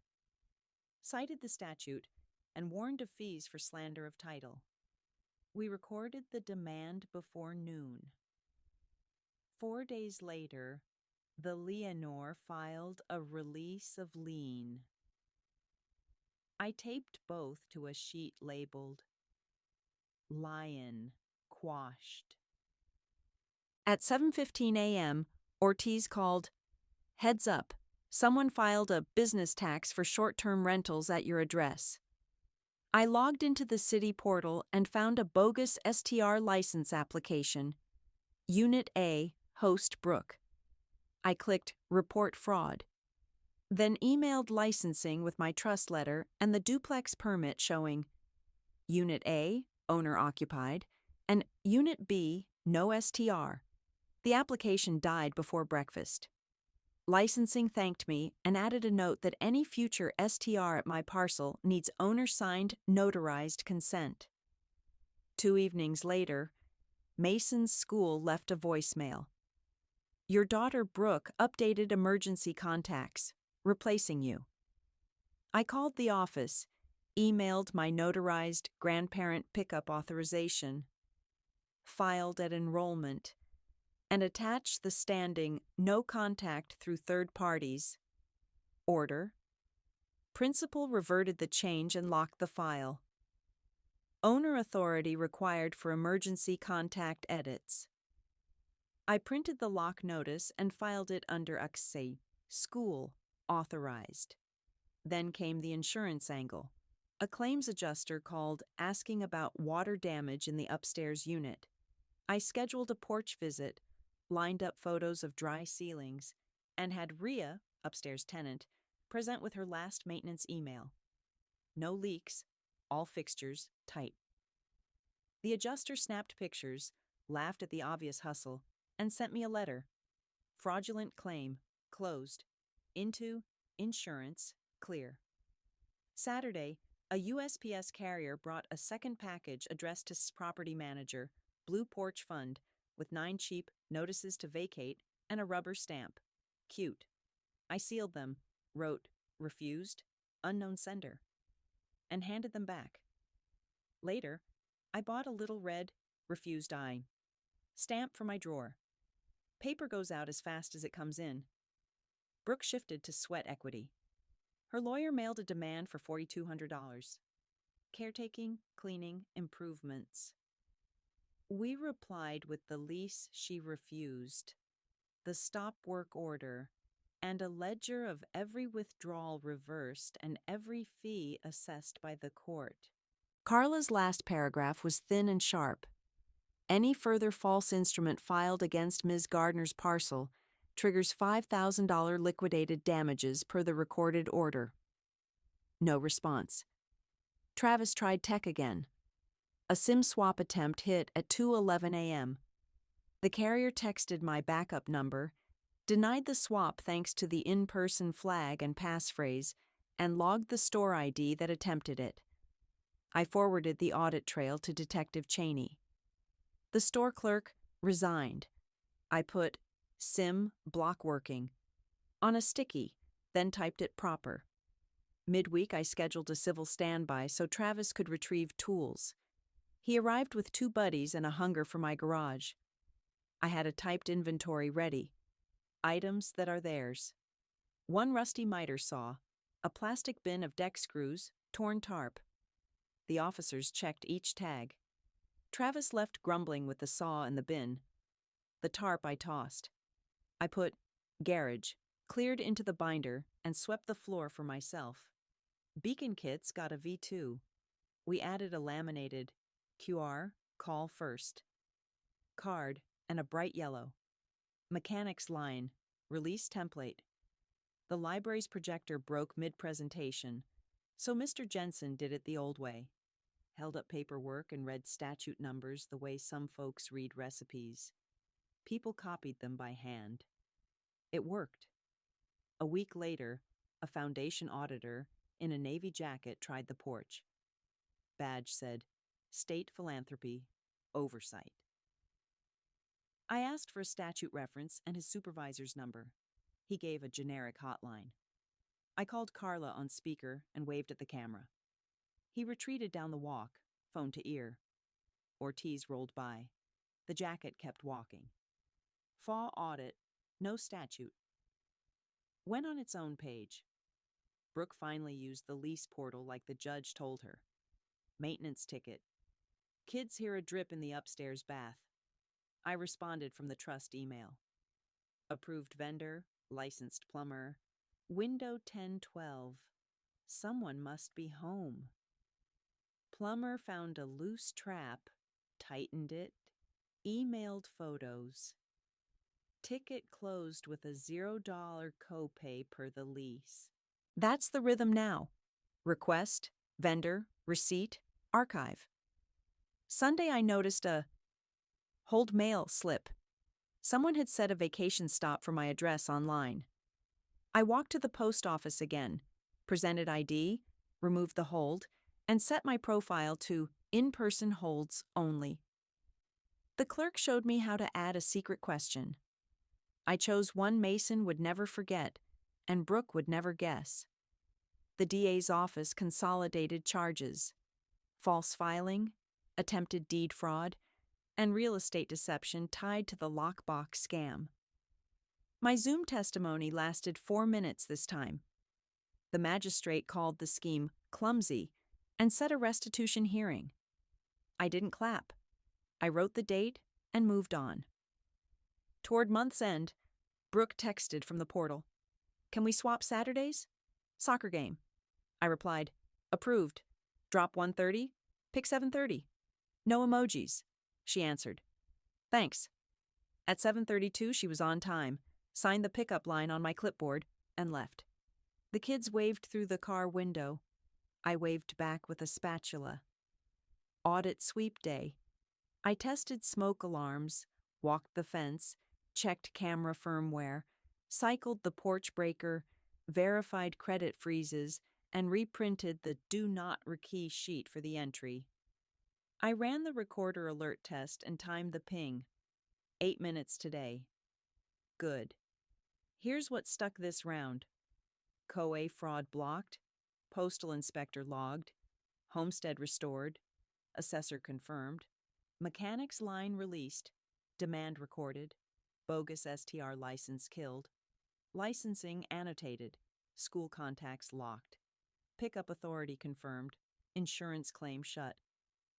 Cited the statute and warned of fees for slander of title. We recorded the demand before noon. 4 days later, the Leonore filed a release of lien. I taped both to a sheet labeled Lion Quashed. At 7:15 a.m., Ortiz called, "Heads up, someone filed a business tax for short-term rentals at your address." I logged into the city portal and found a bogus STR license application. Unit A, host Brooke. I clicked Report Fraud, then emailed licensing with my trust letter and the duplex permit showing Unit A, owner occupied, and Unit B, no STR. The application died before breakfast. Licensing thanked me and added a note that any future STR at my parcel needs owner-signed, notarized consent. 2 evenings later, Mason's school left a voicemail. Your daughter Brooke updated emergency contacts, replacing you. I called the office, emailed my notarized grandparent pickup authorization, filed at enrollment, and attached the standing no contact through third parties order. Principal reverted the change and locked the file. Owner authority required for emergency contact edits. I printed the lock notice and filed it under AXE, school, authorized. Then came the insurance angle. A claims adjuster called asking about water damage in the upstairs unit. I scheduled a porch visit, lined up photos of dry ceilings, and had Rhea, upstairs tenant, present with her last maintenance email. No leaks, all fixtures tight. The adjuster snapped pictures, laughed at the obvious hustle, and sent me a letter. Fraudulent claim, closed. Into, insurance, clear. Saturday, a USPS carrier brought a second package addressed to property manager, Blue Porch Fund, with 9 cheap notices to vacate and a rubber stamp. Cute. I sealed them, wrote, refused, unknown sender, and handed them back. Later, I bought a little red, refused I stamp for my drawer. Paper goes out as fast as it comes in. Brooke shifted to sweat equity. Her lawyer mailed a demand for $4,200. Caretaking, cleaning, improvements. We replied with the lease she refused, the stop work order, and a ledger of every withdrawal reversed and every fee assessed by the court. Carla's last paragraph was thin and sharp. Any further false instrument filed against Ms. Gardner's parcel triggers $5,000 liquidated damages per the recorded order. No response. Travis tried tech again. A SIM swap attempt hit at 2:11 a.m. The carrier texted my backup number, denied the swap thanks to the in-person flag and passphrase, and logged the store ID that attempted it. I forwarded the audit trail to Detective Cheney. The store clerk resigned. I put SIM block working on a sticky, then typed it proper. Midweek, I scheduled a civil standby so Travis could retrieve tools. He arrived with 2 buddies and a hunger for my garage. I had a typed inventory ready. Items that are theirs. 1 rusty miter saw, a plastic bin of deck screws, torn tarp. The officers checked each tag. Travis left grumbling with the saw and the bin. The tarp I tossed. I put garage, cleared into the binder, and swept the floor for myself. Beacon kits got a V2. We added a laminated QR, call first, card, and a bright yellow. Mechanics line, release template. The library's projector broke mid-presentation, so Mr. Jensen did it the old way. Held up paperwork and read statute numbers the way some folks read recipes. People copied them by hand. It worked. A week later, a foundation auditor in a navy jacket tried the porch. Badge said, State philanthropy, oversight. I asked for a statute reference and his supervisor's number. He gave a generic hotline. I called Carla on speaker and waved at the camera. He retreated down the walk, phone to ear. Ortiz rolled by. The jacket kept walking. FAW audit, no statute. Went on its own page. Brooke finally used the lease portal like the judge told her. Maintenance ticket. Kids hear a drip in the upstairs bath. I responded from the trust email. Approved vendor, licensed plumber. Window 1012. Someone must be home. Plumber found a loose trap, tightened it, emailed photos. Ticket closed with a $0 copay per the lease. That's the rhythm now. Request, vendor, receipt, archive. Sunday I noticed a hold mail slip. Someone had set a vacation stop for my address online. I walked to the post office again, presented ID, removed the hold, and set my profile to in-person holds only. The clerk showed me how to add a secret question. I chose one Mason would never forget, and Brooke would never guess. The DA's office consolidated charges: false filing, attempted deed fraud, and real estate deception tied to the lockbox scam. My Zoom testimony lasted 4 minutes this time. The magistrate called the scheme clumsy and set a restitution hearing. I didn't clap. I wrote the date and moved on. Toward month's end, Brooke texted from the portal. "Can we swap Saturdays? Soccer game." I replied, "Approved. Drop 1:30, pick 7:30. No emojis." She answered, "Thanks." At 7:32, she was on time, signed the pickup line on my clipboard, and left. The kids waved through the car window. I waved back with a spatula. Audit sweep day. I tested smoke alarms, walked the fence, checked camera firmware, cycled the porch breaker, verified credit freezes, and reprinted the do not rekey sheet for the entry. I ran the recorder alert test and timed the ping. 8 minutes today. Good. Here's what stuck this round. COA fraud blocked, postal inspector logged, homestead restored, assessor confirmed, mechanics line released, demand recorded, bogus STR license killed, licensing annotated, school contacts locked, pickup authority confirmed, insurance claim shut,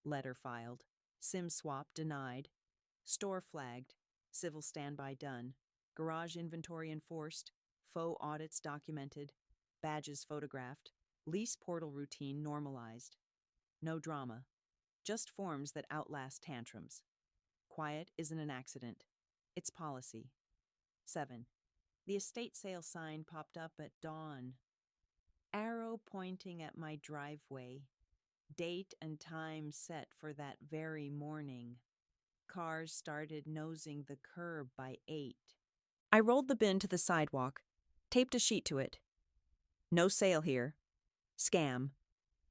letter filed, SIM swap denied, store flagged, civil standby done, garage inventory enforced, faux audits documented, badges photographed, lease portal routine normalized. No drama, just forms that outlast tantrums. Quiet isn't an accident, it's policy. 7. The estate sale sign popped up at dawn. Arrow pointing at my driveway. Date and time set for that very morning. Cars started nosing the curb by 8. I rolled the bin to the sidewalk, taped a sheet to it. No sale here. Scam.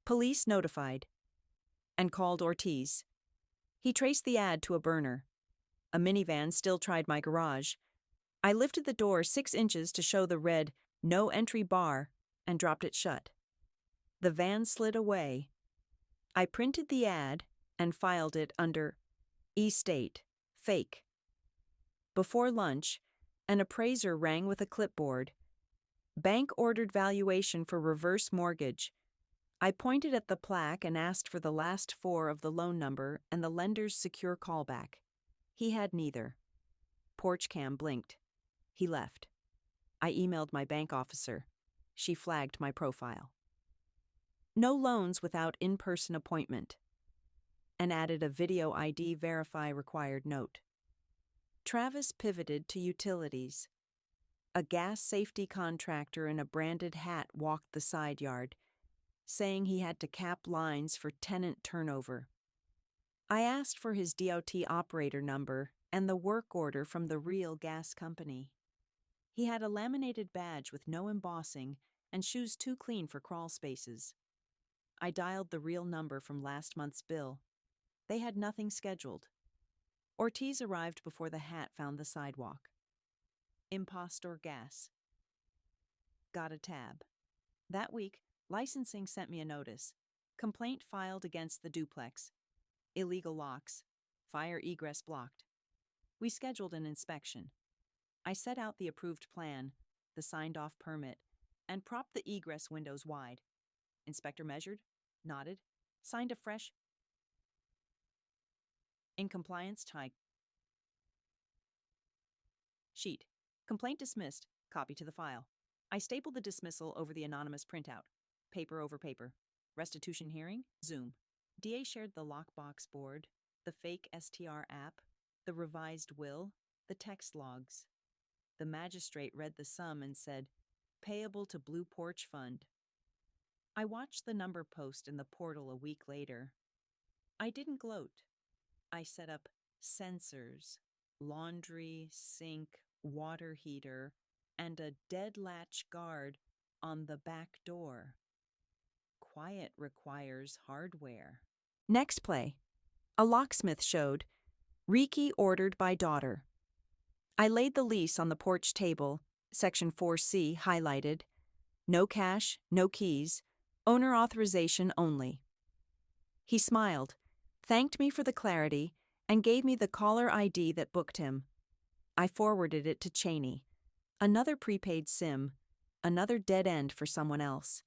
Police notified. And called Ortiz. He traced the ad to a burner. A minivan still tried my garage. I lifted the door 6 inches to show the red "No Entry Bar" and dropped it shut. The van slid away. I printed the ad and filed it under E-State, fake. Before lunch, an appraiser rang with a clipboard. Bank ordered valuation for reverse mortgage. I pointed at the plaque and asked for the last 4 of the loan number and the lender's secure callback. He had neither. Porch cam blinked. He left. I emailed my bank officer. She flagged my profile. No loans without in-person appointment. And added a video ID verify required note. Travis pivoted to utilities. A gas safety contractor in a branded hat walked the side yard, saying he had to cap lines for tenant turnover. I asked for his DOT operator number and the work order from the real gas company. He had a laminated badge with no embossing and shoes too clean for crawl spaces. I dialed the real number from last month's bill. They had nothing scheduled. Ortiz arrived before the hat found the sidewalk. Impostor gas. Got a tab. That week, licensing sent me a notice. Complaint filed against the duplex. Illegal locks. Fire egress blocked. We scheduled an inspection. I set out the approved plan, the signed-off permit, and propped the egress windows wide. Inspector measured, nodded, signed a fresh in compliance type sheet. Complaint dismissed, copy to the file. I stapled the dismissal over the anonymous printout. Paper over paper. Restitution hearing, Zoom. DA shared the lockbox board, the fake STR app, the revised will, the text logs. The magistrate read the sum and said, payable to Blue Porch Fund. I watched the number post in the portal a week later. I didn't gloat. I set up sensors, laundry, sink, water heater, and a dead latch guard on the back door. Quiet requires hardware. Next play. A locksmith showed. Riki ordered by daughter. I laid the lease on the porch table, section 4C highlighted. No cash, no keys, owner authorization only. He smiled, thanked me for the clarity, and gave me the caller ID that booked him. I forwarded it to Cheney. Another prepaid SIM, another dead end for someone else.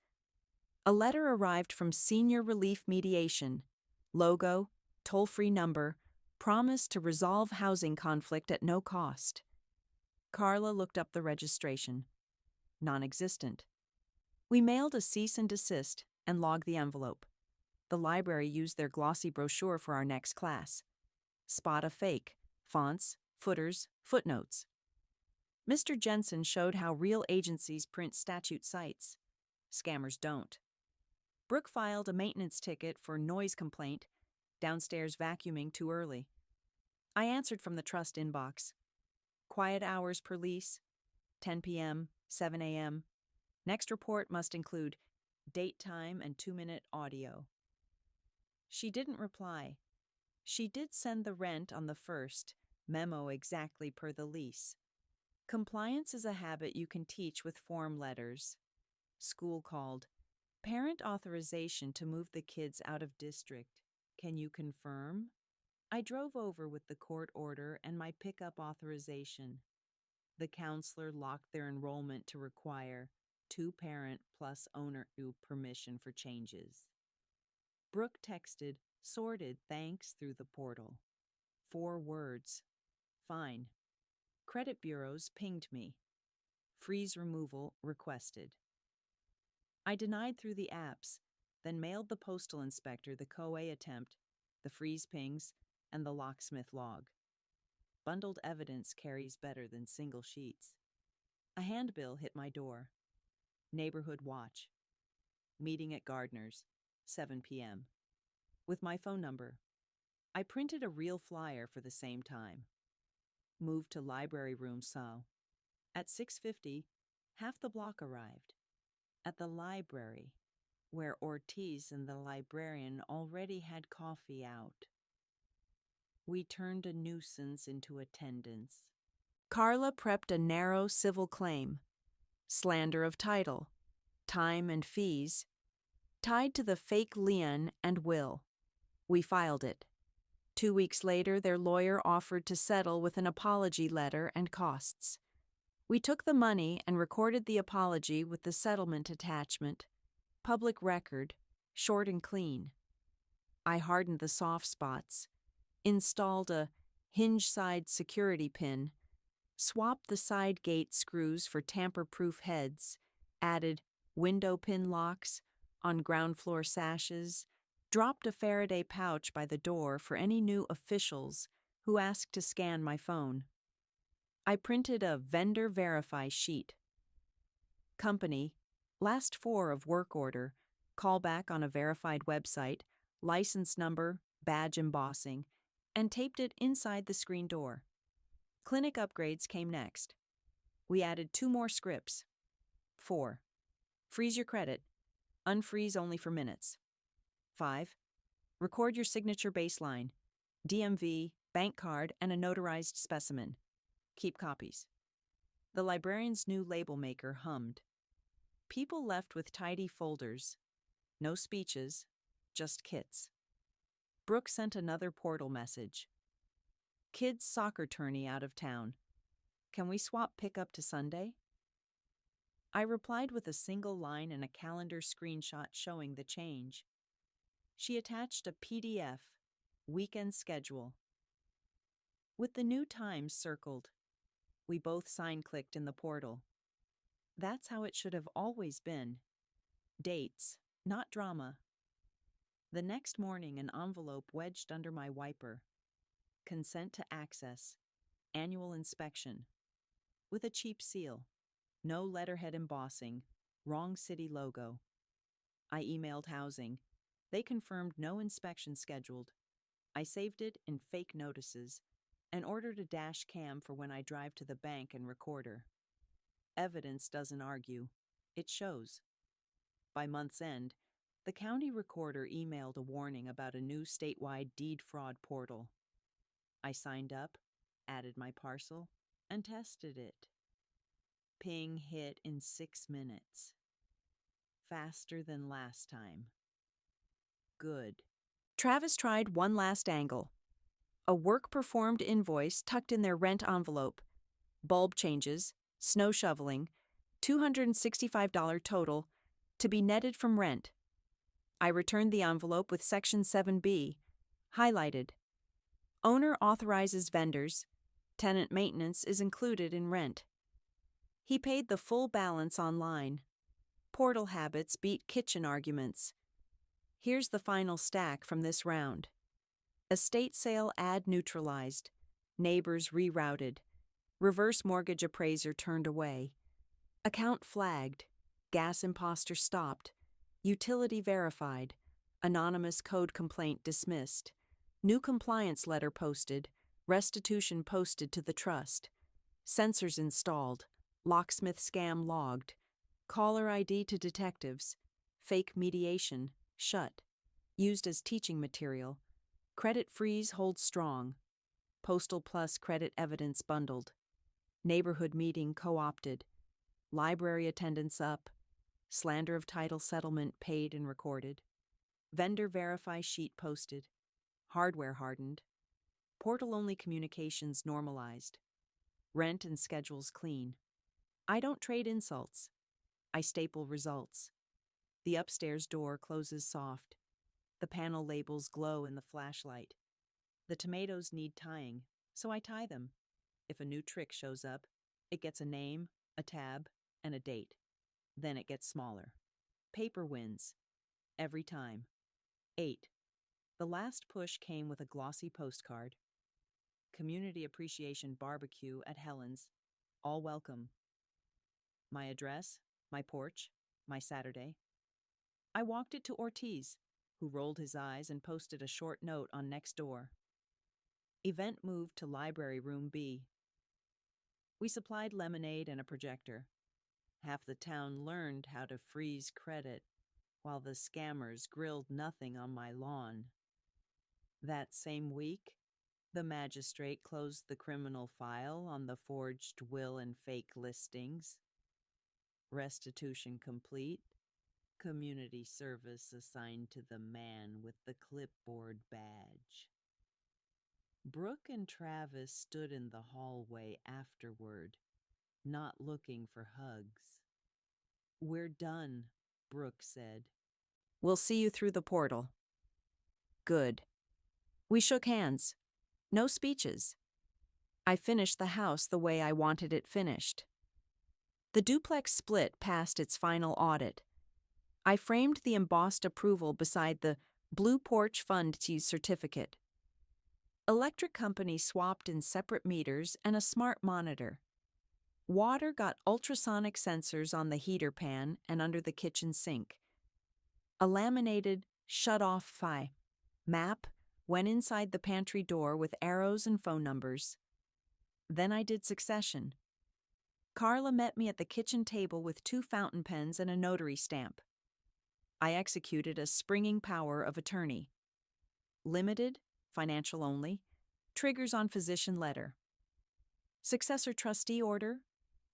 A letter arrived from Senior Relief Mediation. Logo, toll-free number, promise to resolve housing conflict at no cost. Carla looked up the registration. Non-existent. We mailed a cease and desist and logged the envelope. The library used their glossy brochure for our next class. Spot a fake, fonts, footers, footnotes. Mr. Jensen showed how real agencies print statute cites. Scammers don't. Brooke filed a maintenance ticket for noise complaint, downstairs vacuuming too early. I answered from the trust inbox. Quiet hours per lease, 10 p.m., 7 a.m. Next report must include date, time, and 2-minute audio. She didn't reply. She did send the rent on the 1st, memo exactly per the lease. Compliance is a habit you can teach with form letters. School called. Parent authorization to move the kids out of district. Can you confirm? I drove over with the court order and my pickup authorization. The counselor locked their enrollment to require 2-parent plus owner permission for changes. Brooke texted, sorted thanks through the portal. 4 words. Fine. Credit bureaus pinged me. Freeze removal requested. I denied through the apps, then mailed the postal inspector the COA attempt, the freeze pings, and the locksmith log. Bundled evidence carries better than single sheets. A handbill hit my door. Neighborhood watch. Meeting at Gardner's, 7 p.m. With my phone number. I printed a real flyer for the same time. Moved to library room so. At 6:50, half the block arrived. At the library, where Ortiz and the librarian already had coffee out. We turned a nuisance into attendance. Carla prepped a narrow civil claim. Slander of title, time and fees, tied to the fake lien and will. We filed it. 2 weeks later, their lawyer offered to settle with an apology letter and costs. We took the money and recorded the apology with the settlement attachment. Public record, short and clean. I hardened the soft spots, installed a hinge-side security pin, swapped the side gate screws for tamper-proof heads, added window pin locks on ground floor sashes, dropped a Faraday pouch by the door for any new officials who asked to scan my phone. I printed a vendor verify sheet. Company, last 4 of work order, callback on a verified website, license number, badge embossing, and taped it inside the screen door. Clinic upgrades came next. We added 2 more scripts. 4. Freeze your credit. Unfreeze only for minutes. 5. Record your signature baseline, DMV, bank card, and a notarized specimen. Keep copies. The librarian's new label maker hummed. People left with tidy folders. No speeches, just kits. Brooke sent another portal message. Kids' soccer tourney out of town. Can we swap pickup to Sunday? I replied with a single line and a calendar screenshot showing the change. She attached a PDF, weekend schedule. With the new times circled, we both sign-clicked in the portal. That's how it should have always been. Dates, not drama. The next morning, an envelope wedged under my wiper. Consent to access. Annual inspection. With a cheap seal. No letterhead embossing. Wrong city logo. I emailed housing. They confirmed no inspection scheduled. I saved it in fake notices and ordered a dash cam for when I drive to the bank and recorder. Evidence doesn't argue. It shows. By month's end, the county recorder emailed a warning about a new statewide deed fraud portal. I signed up, added my parcel, and tested it. Ping hit in 6 minutes. Faster than last time. Good. Travis tried one last angle. A work-performed invoice tucked in their rent envelope. Bulb changes, snow shoveling, $265 total, to be netted from rent. I returned the envelope with Section 7B, highlighted. Owner authorizes vendors. Tenant maintenance is included in rent. He paid the full balance online. Portal habits beat kitchen arguments. Here's the final stack from this round. Estate sale ad neutralized. Neighbors rerouted. Reverse mortgage appraiser turned away. Account flagged. Gas imposter stopped. Utility verified. Anonymous code complaint dismissed. New compliance letter posted. Restitution posted to the trust. Sensors installed. Locksmith scam logged. Caller ID to detectives. Fake mediation shut. Used as teaching material. Credit freeze holds strong. Postal Plus credit evidence bundled. Neighborhood meeting co-opted. Library attendance up. Slander of title settlement paid and recorded. Vendor verify sheet posted. Hardware hardened. Portal-only communications normalized. Rent and schedules clean. I don't trade insults. I staple results. The upstairs door closes soft. The panel labels glow in the flashlight. The tomatoes need tying, so I tie them. If a new trick shows up, it gets a name, a tab, and a date. Then it gets smaller. Paper wins. Every time. 8. The last push came with a glossy postcard. Community Appreciation Barbecue at Helen's. All welcome. My address, my porch, my Saturday. I walked it to Ortiz, who rolled his eyes and posted a short note on Nextdoor. Event moved to Library Room B. We supplied lemonade and a projector. Half the town learned how to freeze credit, while the scammers grilled nothing on my lawn. That same week, the magistrate closed the criminal file on the forged will and fake listings. Restitution complete. Community service assigned to the man with the clipboard badge. Brooke and Travis stood in the hallway afterward, not looking for hugs. "We're done," Brooke said. "We'll see you through the portal." Good. We shook hands. No speeches. I finished the house the way I wanted it finished. The duplex split passed its final audit. I framed the embossed approval beside the Blue Porch Fund Tease certificate. Electric company swapped in separate meters and a smart monitor. Water got ultrasonic sensors on the heater pan and under the kitchen sink. A laminated shut-off map went inside the pantry door with arrows and phone numbers. Then I did succession. Carla met me at the kitchen table with 2 fountain pens and a notary stamp. I executed a springing power of attorney. Limited, financial only. Triggers on physician letter. Successor trustee order.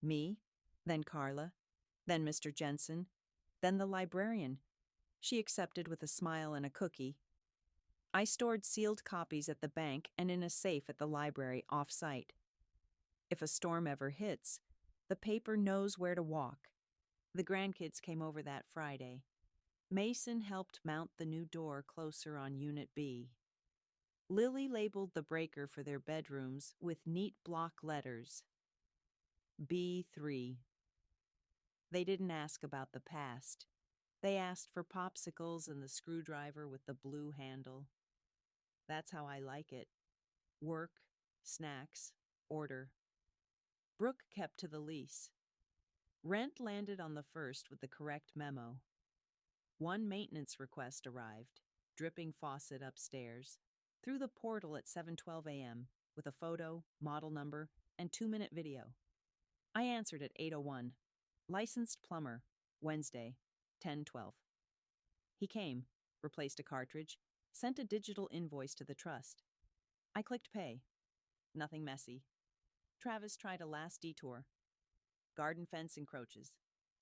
Me, then Carla, then Mr. Jensen, then the librarian. She accepted with a smile and a cookie. I stored sealed copies at the bank and in a safe at the library off-site. If a storm ever hits, the paper knows where to walk. The grandkids came over that Friday. Mason helped mount the new door closer on Unit B. Lily labeled the breaker for their bedrooms with neat block letters. B3. They didn't ask about the past. They asked for popsicles and the screwdriver with the blue handle. That's how I like it. Work, snacks, order. Brooke kept to the lease. Rent landed on the 1st with the correct memo. One maintenance request arrived, dripping faucet upstairs, through the portal at 7:12 a.m. with a photo, model number, and 2-minute video. I answered at 8:01. Licensed plumber, Wednesday, 10:12. He came, replaced a cartridge, sent a digital invoice to the trust. I clicked pay. Nothing messy. Travis tried a last detour. Garden fence encroaches.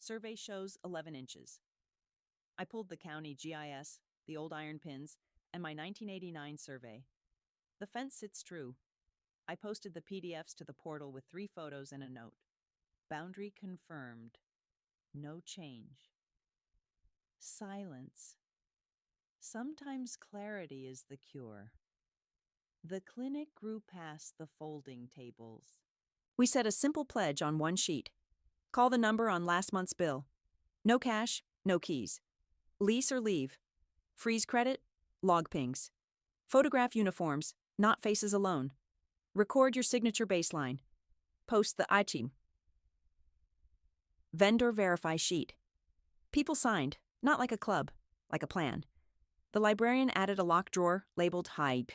Survey shows 11 inches. I pulled the county GIS, the old iron pins, and my 1989 survey. The fence sits true. I posted the PDFs to the portal with 3 photos and a note. Boundary confirmed. No change. Silence. Sometimes clarity is the cure. The clinic grew past the folding tables. We said a simple pledge on one sheet. Call the number on last month's bill. No cash, no keys. Lease or leave. Freeze credit, log pings. Photograph uniforms, not faces alone. Record your signature baseline. Post the iTeam. Vendor verify sheet. People signed, not like a club, like a plan. The librarian added a locked drawer labeled Hype.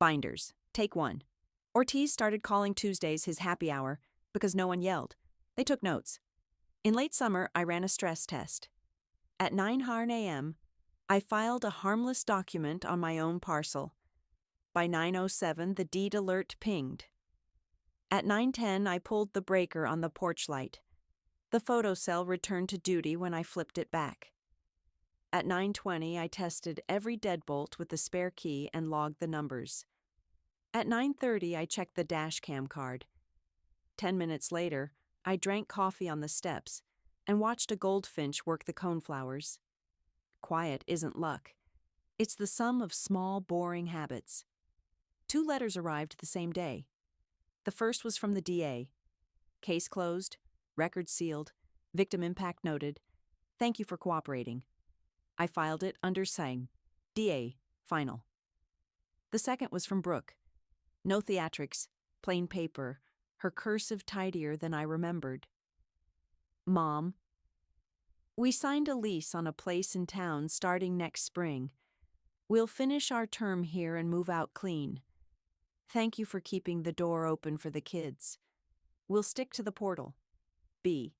Binders, take 1. Ortiz started calling Tuesdays his happy hour because no one yelled. They took notes. In late summer, I ran a stress test. At 9:00 a.m., I filed a harmless document on my own parcel. By 9:07, the deed alert pinged. At 9:10, I pulled the breaker on the porch light. The photocell returned to duty when I flipped it back. At 9:20, I tested every deadbolt with the spare key and logged the numbers. At 9:30, I checked the dash cam card. 10 minutes later, I drank coffee on the steps and watched a goldfinch work the coneflowers. Quiet isn't luck. It's the sum of small, boring habits. 2 letters arrived the same day. The first was from the DA. Case closed, record sealed, victim impact noted. Thank you for cooperating. I filed it under SIGN. DA, final. The second was from Brooke. No theatrics, plain paper, her cursive tidier than I remembered. Mom, we signed a lease on a place in town starting next spring. We'll finish our term here and move out clean. Thank you for keeping the door open for the kids. We'll stick to the portal. B.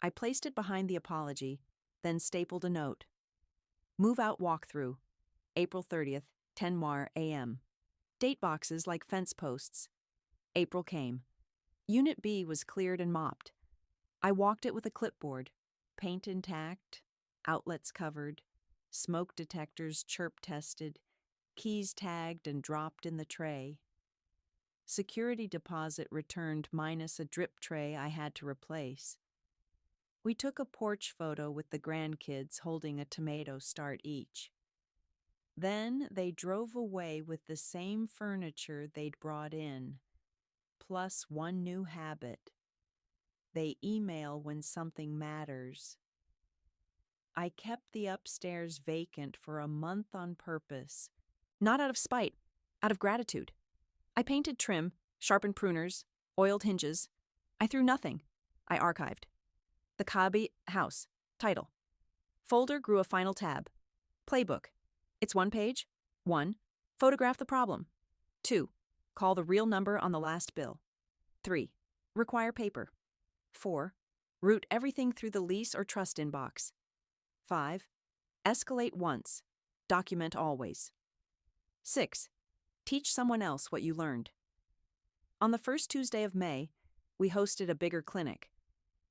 I placed it behind the apology, then stapled a note. Move out walkthrough, April 30th, 10 a.m. Date boxes like fence posts. April came. Unit B was cleared and mopped. I walked it with a clipboard. Paint intact, outlets covered, smoke detectors chirp tested, keys tagged and dropped in the tray. Security deposit returned minus a drip tray I had to replace. We took a porch photo with the grandkids holding a tomato start each. Then they drove away with the same furniture they'd brought in, plus one new habit. They email when something matters. I kept the upstairs vacant for a month on purpose. Not out of spite, out of gratitude. I painted trim, sharpened pruners, oiled hinges. I threw nothing. I archived. The Kabi House. Title. Folder grew a final tab. Playbook. It's 1 page. 1. Photograph the problem. 2. Call the real number on the last bill. 3. Require paper. 4. Route everything through the lease or trust inbox. 5. Escalate once. Document always. 6. Teach someone else what you learned. On the first Tuesday of May, we hosted a bigger clinic.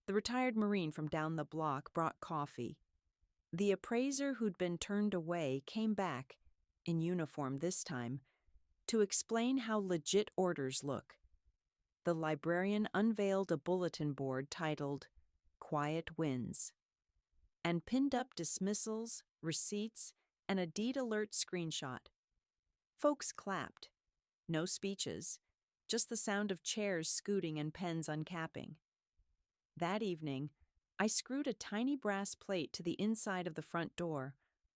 The retired Marine from down the block brought coffee. The appraiser who'd been turned away came back, in uniform this time, to explain how legit orders look. The librarian unveiled a bulletin board titled Quiet Wins and pinned up dismissals, receipts, and a deed alert screenshot. Folks clapped. No speeches, just the sound of chairs scooting and pens uncapping. That evening, I screwed a tiny brass plate to the inside of the front door.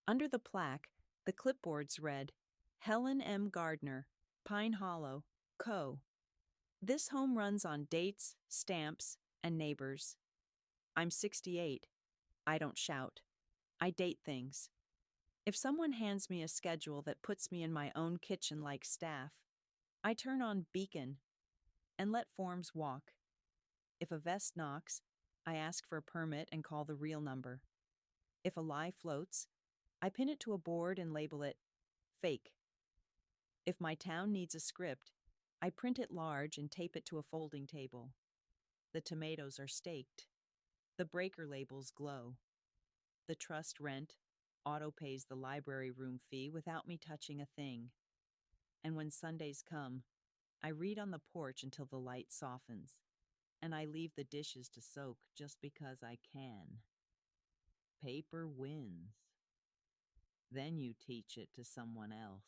Under the plaque, the clipboards read, Helen M. Gardner, Pine Hollow, Co. This home runs on dates, stamps, and neighbors. I'm 68. I don't shout. I date things. If someone hands me a schedule that puts me in my own kitchen like staff, I turn on Beacon and let forms walk. If a vest knocks, I ask for a permit and call the real number. If a lie floats, I pin it to a board and label it fake. If my town needs a script, I print it large and tape it to a folding table. The tomatoes are staked. The breaker labels glow. The trust rent auto pays the library room fee without me touching a thing. And when Sundays come, I read on the porch until the light softens, and I leave the dishes to soak just because I can. Paper wins. Then you teach it to someone else.